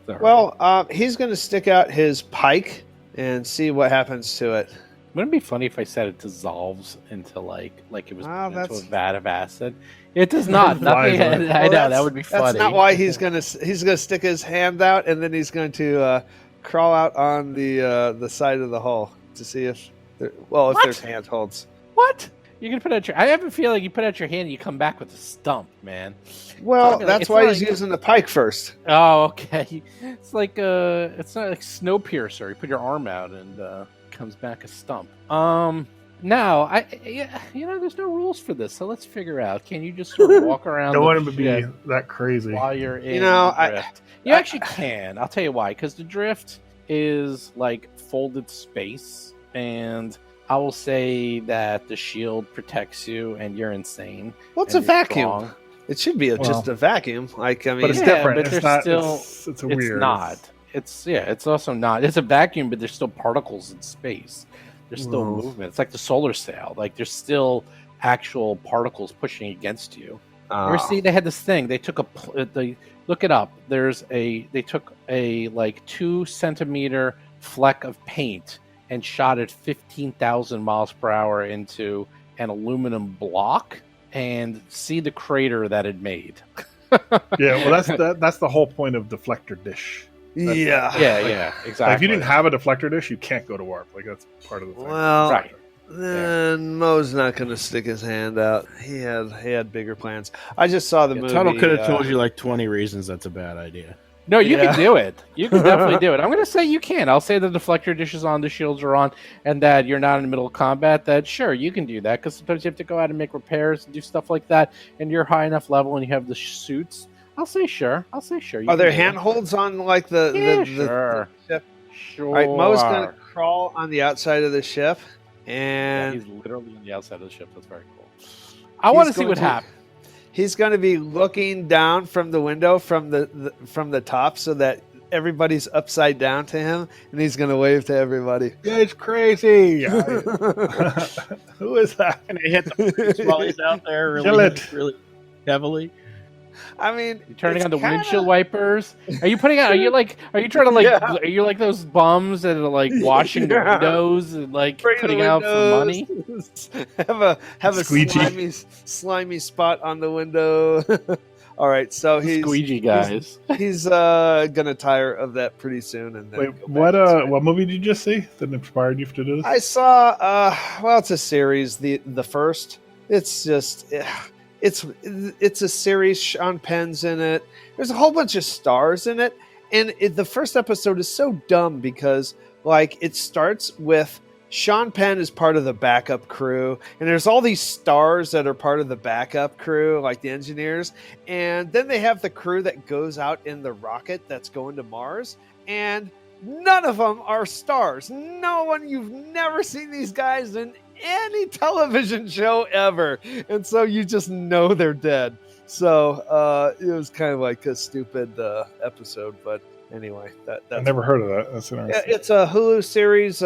Speaker 5: Well, he's going to stick out his pike and see what happens to it.
Speaker 2: Wouldn't it be funny if I said it dissolves into like it was
Speaker 5: Ah,
Speaker 2: into a
Speaker 5: that's-
Speaker 2: vat of acid? It does not.
Speaker 3: Flies
Speaker 2: Nothing.
Speaker 3: on it.
Speaker 2: I know that would be funny.
Speaker 5: That's not why he's going to stick his hand out, and then he's going to crawl out on the side of the hull to see if
Speaker 2: What?
Speaker 5: there's handholds.
Speaker 2: What? You can put out your. I have a feeling you put out your hand, and you come back with a stump, man.
Speaker 5: Well,
Speaker 2: It's
Speaker 5: that's
Speaker 2: not
Speaker 5: why
Speaker 2: like-
Speaker 5: he's using the pike first.
Speaker 2: Oh, okay. It's like it's not like Snowpiercer. You put your arm out and comes back a stump. Now there's no rules for this, so let's figure out. Can you just sort of walk around?
Speaker 3: Don't
Speaker 2: the
Speaker 3: want him to be
Speaker 2: ship
Speaker 3: that crazy.
Speaker 2: while you're in
Speaker 5: know,
Speaker 2: the drift? You actually can. I'll tell you why. Because the drift is like folded space, and I will say that the shield protects you, and you're insane.
Speaker 5: What's
Speaker 2: and
Speaker 5: a
Speaker 2: you're
Speaker 5: vacuum?
Speaker 2: strong.
Speaker 5: It should be just a vacuum. Like, I mean,
Speaker 3: But it's
Speaker 2: Yeah,
Speaker 3: different.
Speaker 2: but
Speaker 3: It's
Speaker 2: there's
Speaker 3: not.
Speaker 2: still-
Speaker 3: It's a
Speaker 2: It's
Speaker 3: weird.
Speaker 2: not. It's also not. It's a vacuum, but there's still particles in space. There's still
Speaker 5: Mm.
Speaker 2: movement. It's like the solar sail. Like there's still actual particles pushing against you. You see, they had this thing. They took they look it up. They took a 2-centimeter fleck of paint and shot it 15,000 miles per hour into an aluminum block, and see the crater that it made.
Speaker 3: Yeah, well, that's the whole point of deflector dish.
Speaker 5: Yeah.
Speaker 2: Yeah, exactly.
Speaker 3: Like, if you didn't have a deflector dish, you can't go to warp. Like, that's part of the thing.
Speaker 5: Well,
Speaker 2: Right.
Speaker 5: then Mo's not going to stick his hand out. He had bigger plans. I just saw the movie.
Speaker 6: Tuttle could have told you like 20 reasons that's a bad idea.
Speaker 2: No, you
Speaker 5: Yeah.
Speaker 2: can do it. You can definitely do it. I'm going to say you can. I'll say the deflector dish is on, the shields are on, and that you're not in the middle of combat. That sure, you can do that because sometimes you have to go out and make repairs and do stuff like that, and you're high enough level and you have the suits. I'll say sure. You
Speaker 5: Are there
Speaker 2: can do it.
Speaker 5: handholds on like the
Speaker 2: Sure.
Speaker 5: the ship?
Speaker 2: Sure.
Speaker 5: All right, Mo's going to crawl on the outside of the ship,
Speaker 2: Yeah,
Speaker 5: and
Speaker 2: he's literally on the outside of the ship. That's very cool. I want to see what happens.
Speaker 5: He's going to be looking down from the window from the top, so that everybody's upside down to him, and he's going to wave to everybody.
Speaker 3: Yeah, it's crazy. Who is that?
Speaker 6: And he hit the face while he's out there
Speaker 3: Kill it.
Speaker 6: really heavily.
Speaker 5: I mean,
Speaker 2: You're turning
Speaker 5: it's
Speaker 2: on the
Speaker 5: kinda-
Speaker 2: windshield wipers. Are you putting out? Are you trying to like?
Speaker 5: Yeah.
Speaker 2: Are you like those bums that are like washing the
Speaker 5: Yeah.
Speaker 2: windows and like
Speaker 5: Spray the
Speaker 2: putting out for money?
Speaker 5: windows. have a
Speaker 3: Squeegee.
Speaker 5: slimy spot on the window. All right, so he's
Speaker 2: Squeegee guys.
Speaker 5: he's gonna tire of that pretty soon. And then
Speaker 3: Wait,
Speaker 5: go back to
Speaker 3: what movie did you just see that inspired you to do this?
Speaker 5: I saw. Well, it's a series. The first. It's just. It's a series. Sean Penn's in it. There's a whole bunch of stars in it, and the first episode is so dumb because like it starts with Sean Penn is part of the backup crew, and there's all these stars that are part of the backup crew, like the engineers, and then they have the crew that goes out in the rocket that's going to Mars, and none of them are stars. No one, you've never seen these guys in any television show ever, and so you just know they're dead. So it was kind of like a stupid episode, but anyway,
Speaker 3: I
Speaker 5: that's
Speaker 3: never heard of that. That's interesting.
Speaker 5: it's a Hulu series.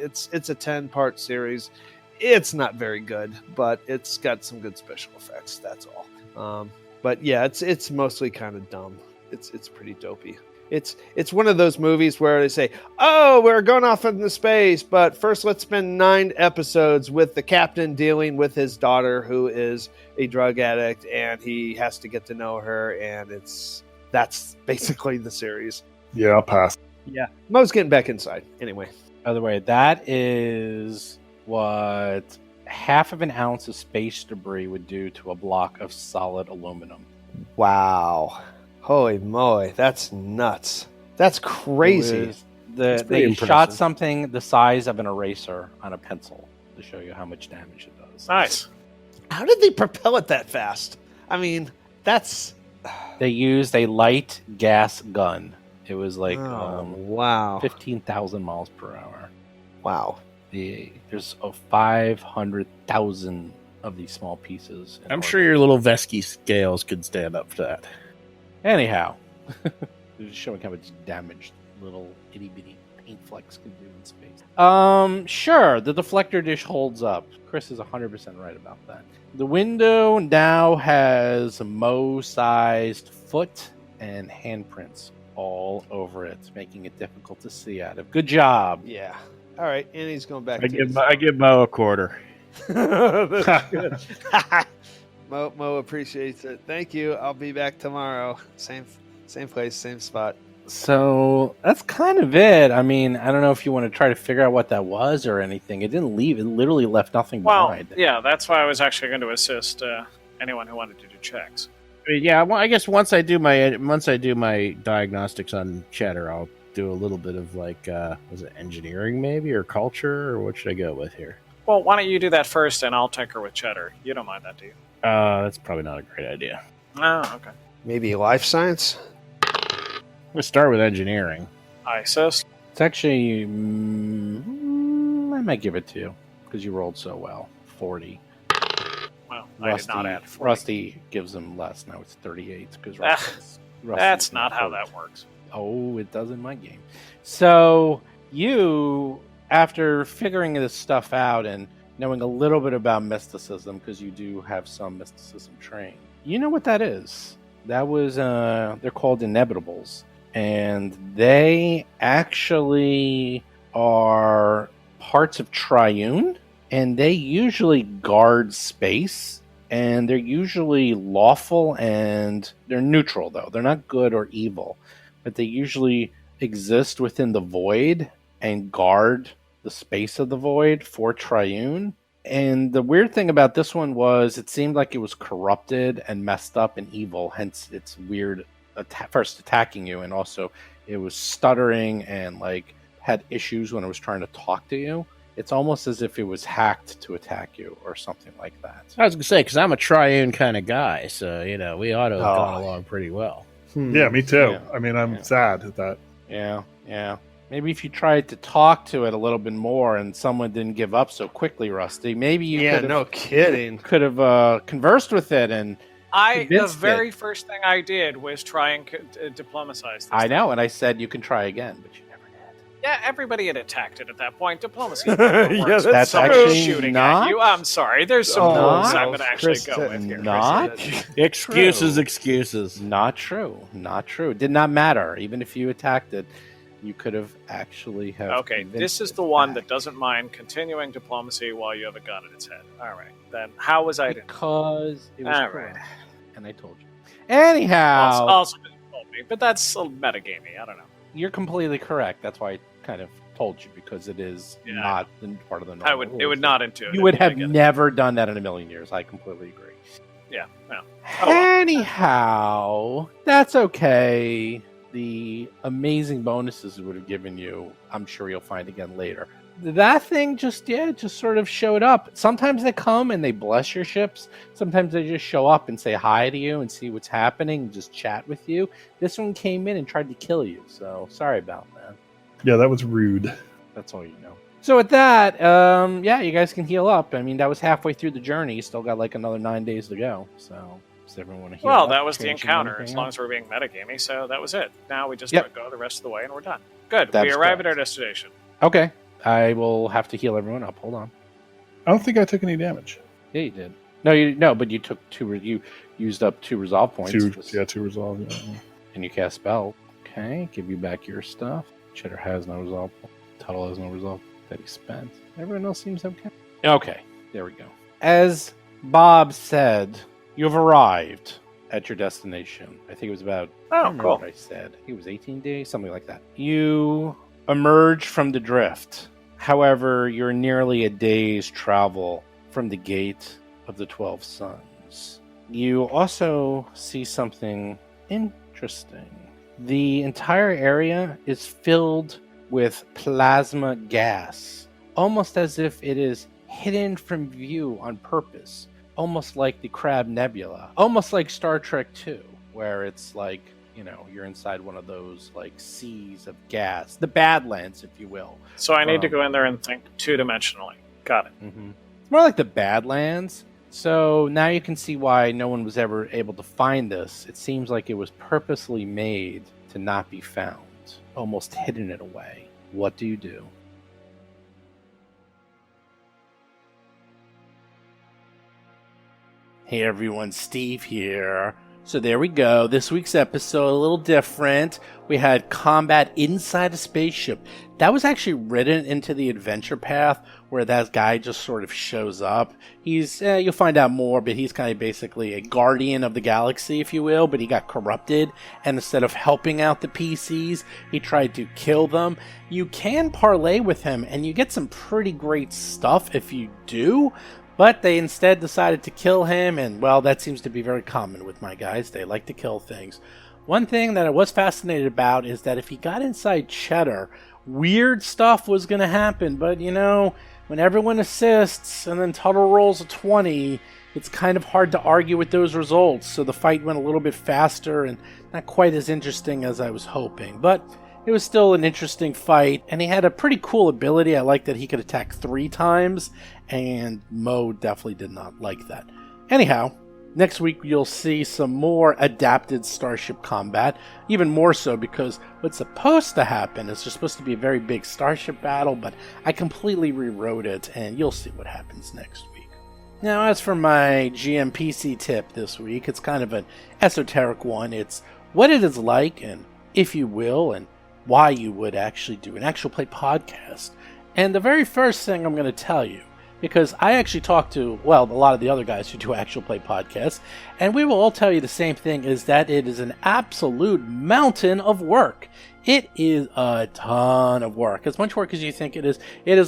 Speaker 5: It's a 10-part series. It's not very good, but it's got some good special effects. That's all. But yeah, it's mostly kind of dumb. It's pretty dopey. It's one of those movies where they say, "Oh, we're going off into space, but first let's spend 9 episodes with the captain dealing with his daughter who is a drug addict, and he has to get to know her." And that's basically the series.
Speaker 3: Yeah, I'll pass.
Speaker 5: Yeah, Mo's getting back inside anyway.
Speaker 2: By the way, that is what half of an ounce of space debris would do to a block of solid aluminum.
Speaker 5: Wow. Holy moly, that's nuts. That's crazy.
Speaker 2: It was
Speaker 6: That's pretty
Speaker 2: they
Speaker 6: impressive.
Speaker 2: shot something the size of an eraser on a pencil to show you how much damage it does.
Speaker 4: Nice.
Speaker 5: How did they propel it that fast? I mean, that's
Speaker 2: They used a light gas gun. It was like
Speaker 5: wow.
Speaker 2: 15,000 miles per hour.
Speaker 5: Wow.
Speaker 2: There's 500,000 of these small pieces. in
Speaker 6: I'm
Speaker 2: order.
Speaker 6: sure your little Vesky scales could stand up to that.
Speaker 2: Anyhow, they're just showing how much damage little itty bitty paint flecks can do in space. Sure, the deflector dish holds up. Chris is 100% right about that. The window now has Mo-sized foot and handprints all over it, making it difficult to see out of. Good job.
Speaker 5: Yeah. All right, and he's going back
Speaker 6: I
Speaker 5: to
Speaker 6: give Mo a quarter.
Speaker 5: That's good. Mo appreciates it. Thank you. I'll be back tomorrow. Same place, same spot.
Speaker 2: So that's kind of it. I mean, I don't know if you want to try to figure out what that was or anything. It didn't leave. It literally left nothing
Speaker 4: Well,
Speaker 2: behind.
Speaker 4: yeah, that's why I was actually going to assist anyone who wanted to do checks.
Speaker 6: Yeah, well, I guess once I do my diagnostics on Cheddar, I'll do a little bit of like, was it engineering maybe or culture or what should I go with here?
Speaker 4: Well, why don't you do that first, and I'll tinker with Cheddar. You don't mind that, do you?
Speaker 6: That's probably not a great idea.
Speaker 4: Oh, okay.
Speaker 5: Maybe life science?
Speaker 6: Let's start with engineering.
Speaker 4: I assist.
Speaker 2: It's actually, I might give it to you because you rolled so well. 40.
Speaker 4: Well, I did not add 40.
Speaker 2: Rusty gives him less. Now it's 38 because
Speaker 4: That's not how that works.
Speaker 2: Oh, it does in my game. So you, after figuring this stuff out and knowing a little bit about mysticism, because you do have some mysticism trained, you know what that is. That was, they're called inevitables. And they actually are parts of Triune, and they usually guard space, and they're usually lawful, and they're neutral, though. They're not good or evil. but they usually exist within the void and guard the space of the void for Triune. And the weird thing about this one was it seemed like it was corrupted and messed up and evil, hence its weird first attacking you, and also it was stuttering and like had issues when it was trying to talk to you. It's almost as if it was hacked to attack you or something like that.
Speaker 6: I was going to say, because I'm a Triune kind of guy, so, we ought to have gone along pretty well.
Speaker 3: Yeah, me too.
Speaker 2: Yeah.
Speaker 3: I mean, I'm sad at that.
Speaker 2: Yeah. Maybe if you tried to talk to it a little bit more and someone didn't give up so quickly, Rusty, maybe you could have conversed with it and
Speaker 4: the very first thing I did was try and diplomatize this
Speaker 2: I
Speaker 4: thing.
Speaker 2: know, and I said you can try again, but you never did.
Speaker 4: Yeah, everybody had attacked it at that point. Diplomacy. That's
Speaker 2: That's
Speaker 4: Someone's
Speaker 2: actually
Speaker 4: shooting
Speaker 2: not-
Speaker 4: at you. I'm sorry. There's some rules I'm going to actually go with here.
Speaker 2: Not
Speaker 6: Excuses.
Speaker 2: Not true. It did not matter. Even if you attacked it, you could have actually have.
Speaker 4: Okay,
Speaker 2: convinced
Speaker 4: this is
Speaker 2: it
Speaker 4: the one
Speaker 2: back.
Speaker 4: that doesn't mind continuing diplomacy while you have a gun in its head. All right, then how was I?
Speaker 2: Because it was
Speaker 4: All
Speaker 2: corrupt.
Speaker 4: right.
Speaker 2: And I told you. Anyhow,
Speaker 4: Also told me, but that's a metagamey. I don't know.
Speaker 2: you're completely correct. That's why I kind of told you, because it is
Speaker 4: Yeah.
Speaker 2: not part of the normal
Speaker 4: I would. It
Speaker 2: rules.
Speaker 4: would not intuitive.
Speaker 2: You would
Speaker 4: I
Speaker 2: have
Speaker 4: get it.
Speaker 2: never done that in a million years. I completely agree.
Speaker 4: Yeah. Well. Oh, well.
Speaker 2: Anyhow, that's okay. The amazing bonuses it would have given you, I'm sure you'll find again later. That thing just sort of showed up. Sometimes they come and they bless your ships. Sometimes they just show up and say hi to you and see what's happening and just chat with you. This one came in and tried to kill you, so sorry about that.
Speaker 3: Yeah, that was rude.
Speaker 2: That's all you know. So with that, you guys can heal up. I mean, that was halfway through the journey. You still got like another 9 days to go. So does everyone want to heal
Speaker 4: Well,
Speaker 2: up?
Speaker 4: that was the
Speaker 2: Changing
Speaker 4: encounter.
Speaker 2: anything
Speaker 4: As long
Speaker 2: up?
Speaker 4: as we're being metagamey, so that was it. Now we just
Speaker 2: Yep.
Speaker 4: go the rest of the way and we're done. Good. We
Speaker 2: That's
Speaker 4: arrive at
Speaker 2: correct.
Speaker 4: our destination.
Speaker 2: Okay. I will have to heal everyone up. Hold on.
Speaker 3: I don't think I took any damage.
Speaker 2: Yeah, you did. But you took two. You used up 2 resolve points.
Speaker 3: Two resolve. Yeah.
Speaker 2: And you cast spell. Okay, give you back your stuff. Cheddar has no resolve. Tuttle has no resolve that he spent. Everyone else seems okay. Okay, there we go. As Bob said, you have arrived at your destination. I think it was about. I don't remember
Speaker 4: cool.
Speaker 2: what I said. It was 18 days, something like that. You emerge from the drift. However, you're nearly a day's travel from the gate of the 12 Suns. You also see something interesting. The entire area is filled with plasma gas, almost as if it is hidden from view on purpose, almost like the Crab Nebula, almost like Star Trek II, where it's like, you're inside one of those like seas of gas, the Badlands, if you will.
Speaker 4: So I need to go in there and think 2-dimensionally. Got it.
Speaker 2: It's more like the Badlands. So now you can see why no one was ever able to find this. It seems like it was purposely made to not be found, almost hidden it away. What do you do? Hey everyone, Steve here. So there we go. This week's episode, a little different. We had combat inside a spaceship. That was actually written into the adventure path, where that guy just sort of shows up. He's, you'll find out more, but he's kind of basically a guardian of the galaxy, if you will, but he got corrupted, and instead of helping out the PCs, he tried to kill them. You can parlay with him, and you get some pretty great stuff if you do. But they instead decided to kill him, and, well, that seems to be very common with my guys. They like to kill things. One thing that I was fascinated about is that if he got inside Cheddar, weird stuff was going to happen. But, when everyone assists and then Tuttle rolls a 20, it's kind of hard to argue with those results. So the fight went a little bit faster and not quite as interesting as I was hoping. But it was still an interesting fight, and he had a pretty cool ability. I like that he could attack 3 times, and Mo definitely did not like that. Anyhow, next week you'll see some more adapted starship combat, even more so because what's supposed to happen is there's supposed to be a very big starship battle, but I completely rewrote it, and you'll see what happens next week. Now, as for my GMPC tip this week, it's kind of an esoteric one. It's what it is like, and if you will, and why you would actually do an actual play podcast. And the very first thing I'm going to tell you, because I actually talk to, well, a lot of the other guys who do actual play podcasts, and we will all tell you the same thing, is that it is an absolute mountain of work. It is a ton of work. As much work as you think it is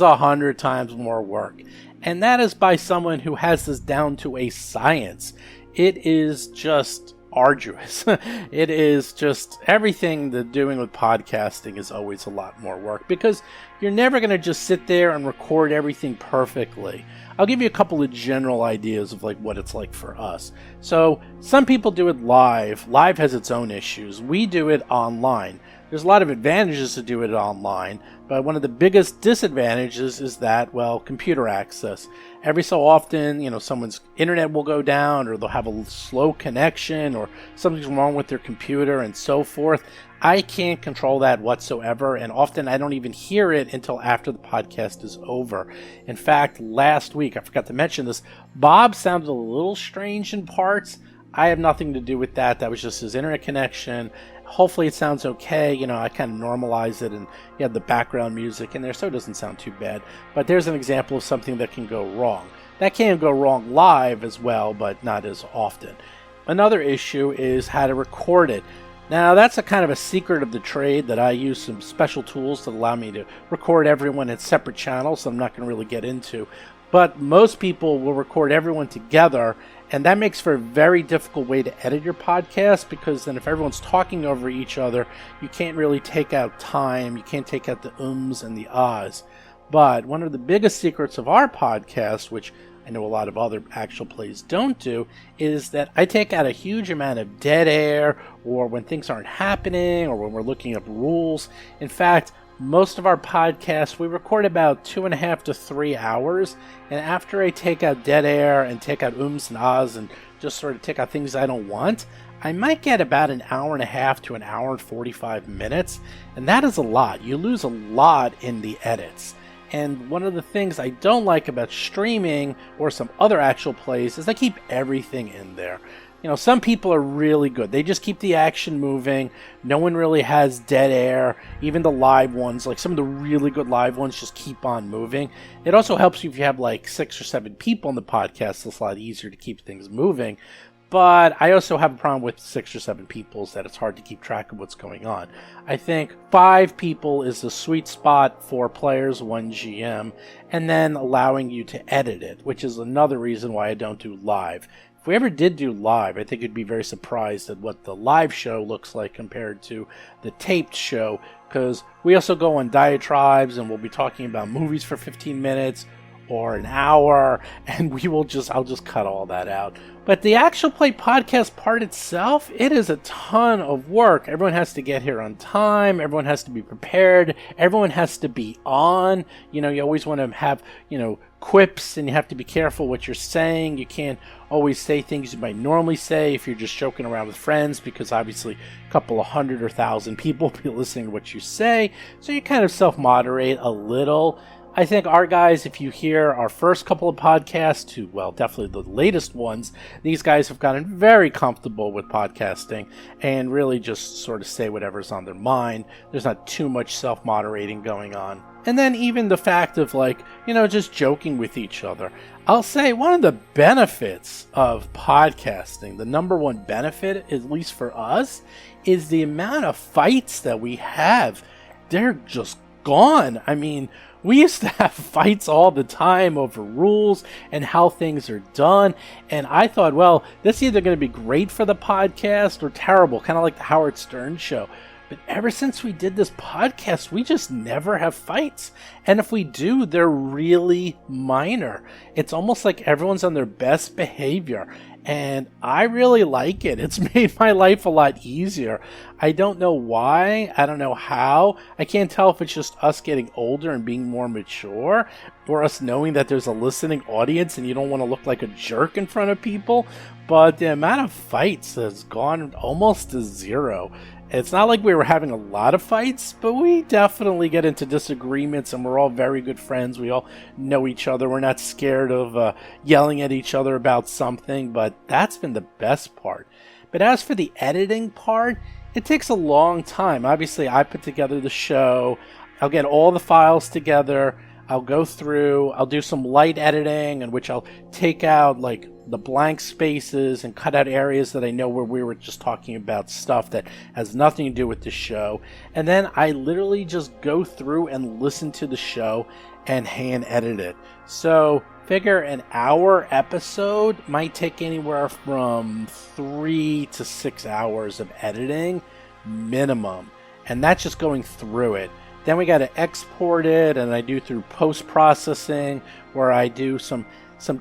Speaker 2: 100 times more work. And that is by someone who has this down to a science. It is just arduous. It is just everything that doing with podcasting is always a lot more work, because you're never going to just sit there and record everything perfectly. I'll give you a couple of general ideas of like what it's like for us. So some people do it live. Live has its own issues. We do it online. There's a lot of advantages to do it online, but one of the biggest disadvantages is that, well, computer access. Every so often, someone's internet will go down, or they'll have a slow connection, or something's wrong with their computer, and so forth. I can't control that whatsoever, and often I don't even hear it until after the podcast is over. In fact, last week, I forgot to mention this, Bob sounded a little strange in parts. I have nothing to do with that. That was just his internet connection. Hopefully it sounds okay. I kind of normalize it, and you have the background music in there, so it doesn't sound too bad. But there's an example of something that can go wrong. That can go wrong live as well, but not as often. Another issue is how to record it. Now, that's a kind of a secret of the trade that I use some special tools that allow me to record everyone in separate channels, so I'm not going to really get into. But most people will record everyone together, and that makes for a very difficult way to edit your podcast, because then if everyone's talking over each other, you can't really take out time, you can't take out the ums and the ahs. But one of the biggest secrets of our podcast, which I know a lot of other actual plays don't do, is that I take out a huge amount of dead air, or when things aren't happening, or when we're looking up rules. In fact, most of our podcasts, we record about 2.5 to 3 hours, and after I take out dead air and take out ums and ahs and just sort of take out things I don't want, I might get about an hour and a half to an hour and 45 minutes, and that is a lot. You lose a lot in the edits. And one of the things I don't like about streaming or some other actual plays is I keep everything in there. Some people are really good. They just keep the action moving. No one really has dead air. Even the live ones, like some of the really good live ones, just keep on moving. It also helps you if you have like 6 or 7 people on the podcast. It's a lot easier to keep things moving. But I also have a problem with 6 or 7 people, is that it's hard to keep track of what's going on. I think 5 people is the sweet spot for players, 1 GM, and then allowing you to edit it, which is another reason why I don't do live. If we ever did do live, I think you'd be very surprised at what the live show looks like compared to the taped show, because we also go on diatribes and we'll be talking about movies for 15 minutes or an hour, and I'll just cut all that out. But the actual play podcast part itself, it is a ton of work. Everyone has to get here on time. Everyone has to be prepared. Everyone has to be on. You always want to have, quips, and you have to be careful what you're saying. You can't always say things you might normally say if you're just joking around with friends, because obviously a couple of 100 or 1,000 people will be listening to what you say. So you kind of self-moderate a little. I think our guys, if you hear our first couple of podcasts definitely the latest ones, these guys have gotten very comfortable with podcasting and really just sort of say whatever's on their mind. There's not too much self-moderating going on. And then even the fact of just joking with each other. I'll say one of the benefits of podcasting, the number one benefit, at least for us, is the amount of fights that we have. They're just gone. I mean, we used to have fights all the time over rules and how things are done. And I thought, well, this is either going to be great for the podcast or terrible, kind of like the Howard Stern show. But ever since we did this podcast, we just never have fights. And if we do, they're really minor. It's almost like everyone's on their best behavior. And I really like it. It's made my life a lot easier. I don't know why. I don't know how. I can't tell if it's just us getting older and being more mature, or us knowing that there's a listening audience and you don't want to look like a jerk in front of people. But the amount of fights has gone almost to zero. It's not like we were having a lot of fights, but we definitely get into disagreements, and we're all very good friends. We all know each other. We're not scared of yelling at each other about something, but that's been the best part. But as for the editing part, it takes a long time. Obviously, I put together the show. I'll get all the files together. I'll go through, I'll do some light editing in which I'll take out like the blank spaces and cut out areas that I know where we were just talking about stuff that has nothing to do with the show. And then I literally just go through and listen to the show and hand edit it. So figure an hour episode might take anywhere from 3 to 6 hours of editing minimum. And that's just going through it. Then we got to export it, and I do through post-processing where I do some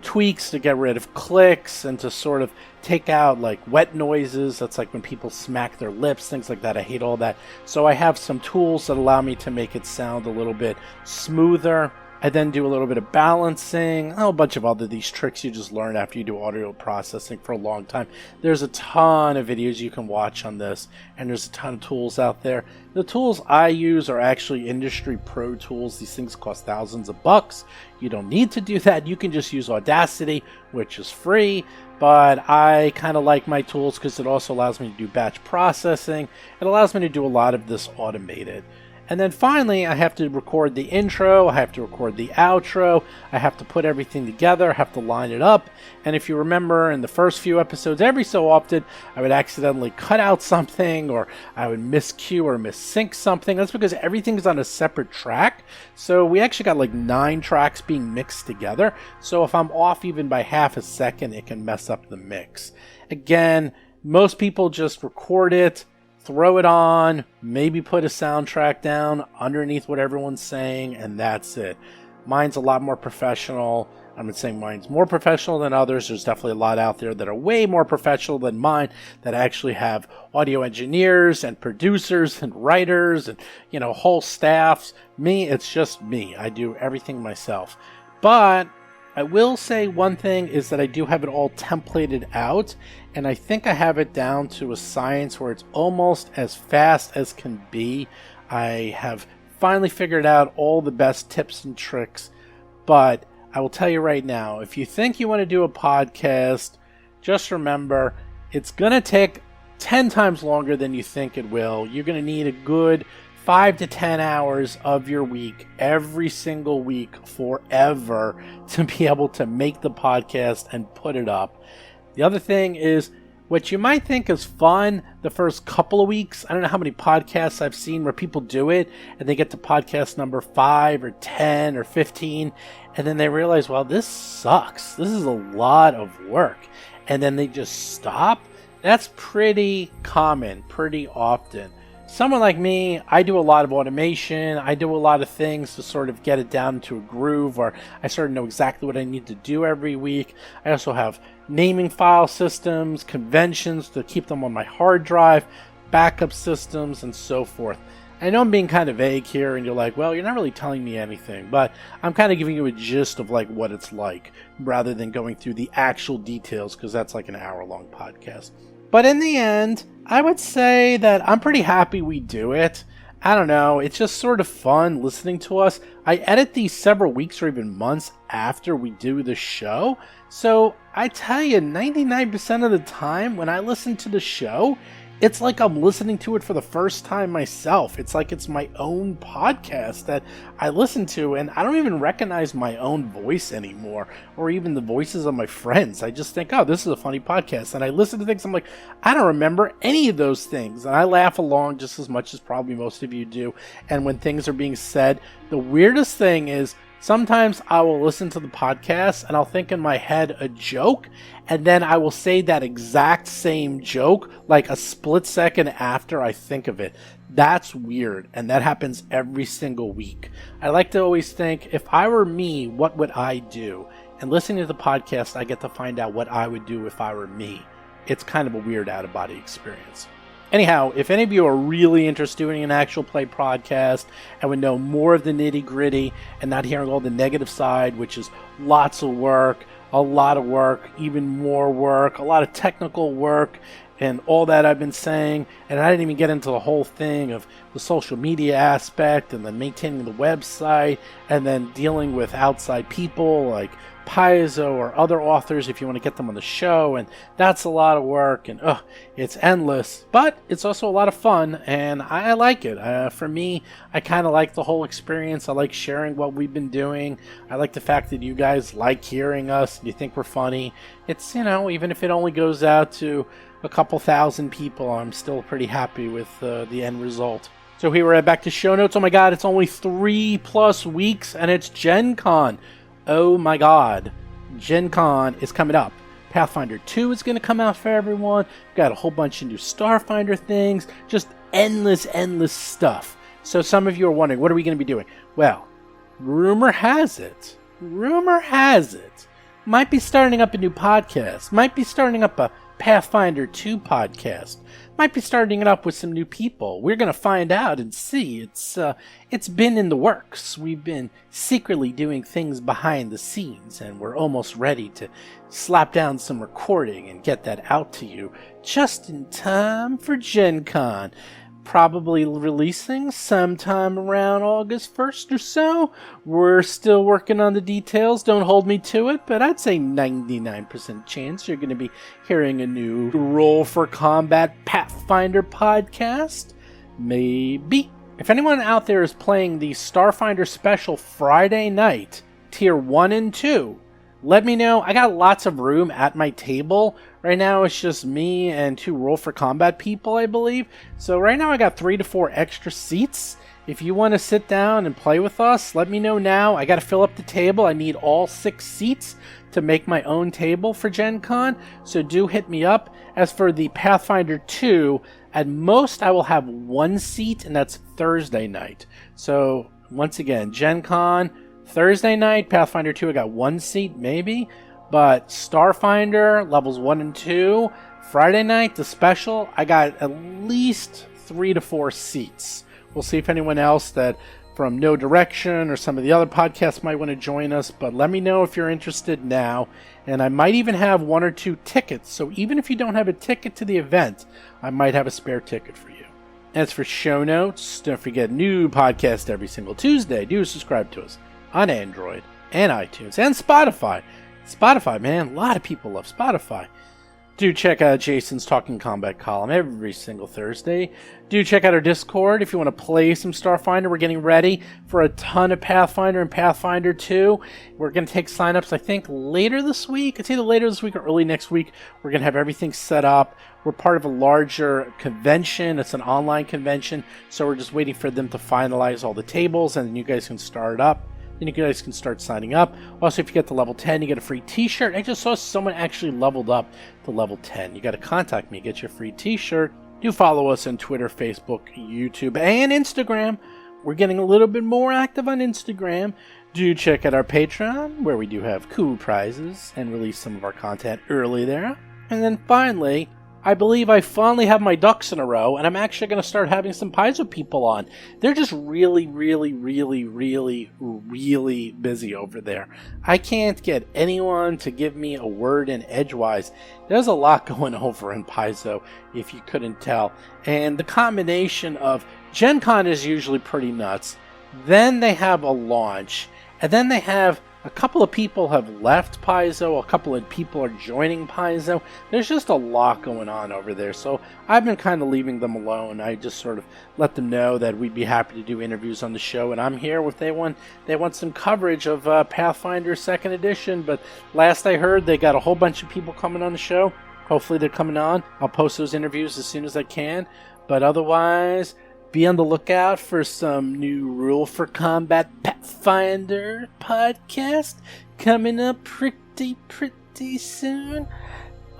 Speaker 2: tweaks to get rid of clicks and to sort of take out like wet noises. That's like when people smack their lips, things like that. I hate all that. So I have some tools that allow me to make it sound a little bit smoother. I then do a little bit of balancing, a bunch of other these tricks you just learn after you do audio processing for a long time. There's a ton of videos you can watch on this, and there's a ton of tools out there. The tools I use are actually industry pro tools. These things cost thousands of bucks. You don't need to do that. You can just use Audacity, which is free, but I kind of like my tools because it also allows me to do batch processing. It allows me to do a lot of this automated. And then finally, I have to record the intro, I have to record the outro, I have to put everything together, I have to line it up. And if you remember in the first few episodes, every so often, I would accidentally cut out something, or I would miscue or missync something. That's because everything's on a separate track. So we actually got like 9 tracks being mixed together. So if I'm off even by half a second, it can mess up the mix. Again, most people just record it, throw it on, maybe put a soundtrack down underneath what everyone's saying, and that's it. Mine's a lot more professional. I'm not saying mine's more professional than others. There's definitely a lot out there that are way more professional than mine that actually have audio engineers and producers and writers and, whole staffs. Me, it's just me. I do everything myself. But I will say one thing is that I do have it all templated out, and I think I have it down to a science where it's almost as fast as can be. I have finally figured out all the best tips and tricks, but I will tell you right now, if you think you want to do a podcast, just remember it's going to take 10 times longer than you think it will. You're going to need a good 5 to 10 hours of your week, every single week, forever, to be able to make the podcast and put it up. The other thing is, what you might think is fun the first couple of weeks, I don't know how many podcasts I've seen where people do it, and they get to podcast number 5 or 10 or 15, and then they realize, well, this sucks. This is a lot of work. And then they just stop. That's pretty common, pretty often. Someone like me, I do a lot of automation. I do a lot of things to sort of get it down into a groove, or I sort of know exactly what I need to do every week. I also have naming file systems, conventions to keep them on my hard drive, backup systems, and so forth. I know I'm being kind of vague here, and you're like, well, you're not really telling me anything, but I'm kind of giving you a gist of like what it's like, rather than going through the actual details, because that's like an hour-long podcast. But in the end, I would say that I'm pretty happy we do it. I don't know, it's just sort of fun listening to us. I edit these several weeks or even months after we do the show. So I tell you, 99% of the time when I listen to the show, it's like I'm listening to it for the first time myself. It's like it's my own podcast that I listen to, and I don't even recognize my own voice anymore, or even the voices of my friends. I just think, oh, this is a funny podcast. And I listen to things, I'm like, I don't remember any of those things. And I laugh along just as much as probably most of you do. And when things are being said, the weirdest thing is, sometimes I will listen to the podcast and I'll think in my head a joke, and then I will say that exact same joke like a split second after I think of it. That's weird, and that happens every single week. I like to always think, if I were me, what would I do? And listening to the podcast, I get to find out what I would do if I were me. It's kind of a weird out-of-body experience. Anyhow, if any of you are really interested in an actual play podcast and would know more of the nitty-gritty and not hearing all the negative side, which is lots of work, a lot of work, even more work, a lot of technical work, and all that I've been saying, and I didn't even get into the whole thing of the social media aspect and then maintaining the website and then dealing with outside people like Paizo or other authors if you want to get them on the show, and that's a lot of work, and it's endless, but it's also a lot of fun, and I like it. For me, I kind of like the whole experience. I like sharing what we've been doing. I like the fact that you guys like hearing us and you think we're funny. It's, even if it only goes out to a couple thousand people, I'm still pretty happy with the end result. So here we're at back to show notes. Oh my god, it's only 3+ weeks and it's Gen Con. Oh my god, Gen Con is coming up. Pathfinder 2 is going to come out for everyone. We've got a whole bunch of new Starfinder things. Just endless stuff. So some of you are wondering, what are we going to be doing? Well, rumor has it, might be starting up a new podcast. Might be starting up a Pathfinder 2 podcast. Might be starting it up with some new people. We're going to find out and see. It's been in the works. We've been secretly doing things behind the scenes, and we're almost ready to slap down some recording and get that out to you just in time for Gen Con. Probably releasing sometime around August 1st or so. We're still working on the details. Don't hold me to it, but I'd say 99% chance you're going to be hearing a new Roll for Combat Pathfinder podcast. Maybe. If anyone out there is playing the Starfinder special Friday night, Tier 1 and 2, let me know. I got lots of room at my table. Right now it's just me and 2 Roll for Combat people, I believe. So right now I got 3 to 4 extra seats. If you want to sit down and play with us, let me know now. I got to fill up the table. I need all 6 seats to make my own table for Gen Con. So do hit me up. As for the Pathfinder 2, at most I will have 1 seat, and that's Thursday night. So once again, Gen Con, Thursday night, Pathfinder 2, I got 1 seat, maybe. But Starfinder, levels 1 and 2, Friday night, the special, I got at least 3 to 4 seats. We'll see if anyone else that from No Direction or some of the other podcasts might want to join us, but let me know if you're interested now. And I might even have 1 or 2 tickets, so even if you don't have a ticket to the event, I might have a spare ticket for you. As for show notes, don't forget, new podcast every single Tuesday. Do subscribe to us on Android and iTunes and Spotify. Spotify, man, a lot of people love Spotify. Do check out Jason's Talking Combat column every single Thursday. Do check out our Discord if you want to play some Starfinder. We're getting ready for a ton of Pathfinder and Pathfinder 2. We're going to take signups, I think, later this week. It's either later this week or early next week. We're going to have everything set up. We're part of a larger convention. It's an online convention, so we're just waiting for them to finalize all the tables, and then you guys can start up. Then you guys can start signing up. Also, if you get to level 10, you get a free t-shirt. I just saw someone actually leveled up to level 10. You got to contact me, get your free t-shirt. Do follow us on Twitter, Facebook, YouTube, and Instagram. We're getting a little bit more active on Instagram. Do check out our Patreon, where we do have cool prizes and release some of our content early there. And then finally, I believe I finally have my ducks in a row, and I'm actually going to start having some Paizo people on. They're just really busy over there. I can't get anyone to give me a word in edgewise. There's a lot going over in Paizo, if you couldn't tell. And the combination of Gen Con is usually pretty nuts. Then they have a launch, and then they have a couple of people have left Paizo, a couple of people are joining Paizo. There's just a lot going on over there, so I've been kind of leaving them alone. I just sort of let them know that we'd be happy to do interviews on the show, and I'm here if they want some coverage of Pathfinder 2nd Edition, but last I heard they got a whole bunch of people coming on the show. Hopefully they're coming on. I'll post those interviews as soon as I can, but otherwise, be on the lookout for some new Rule for Combat Pathfinder podcast coming up pretty soon.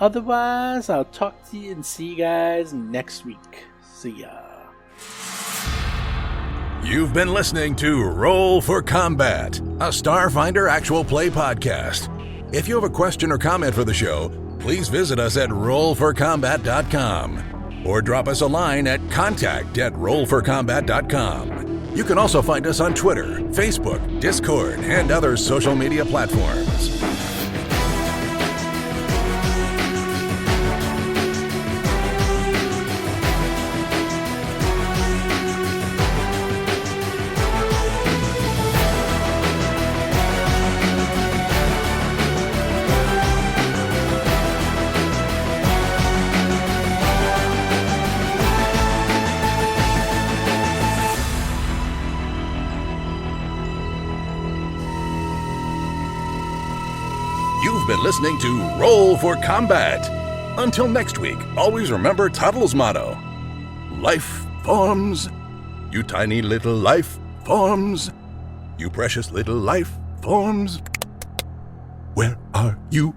Speaker 2: Otherwise, I'll talk to you and see you guys next week. See ya.
Speaker 1: You've been listening to Roll for Combat, a Starfinder actual play podcast. If you have a question or comment for the show, please visit us at rollforcombat.com. or drop us a line at contact@rollforcombat.com. You can also find us on Twitter, Facebook, Discord, and other social media platforms. You've been listening to Roll for Combat. Until next week, always remember Tuttle's motto: life forms. You tiny little life forms. You precious little life forms. Where are you?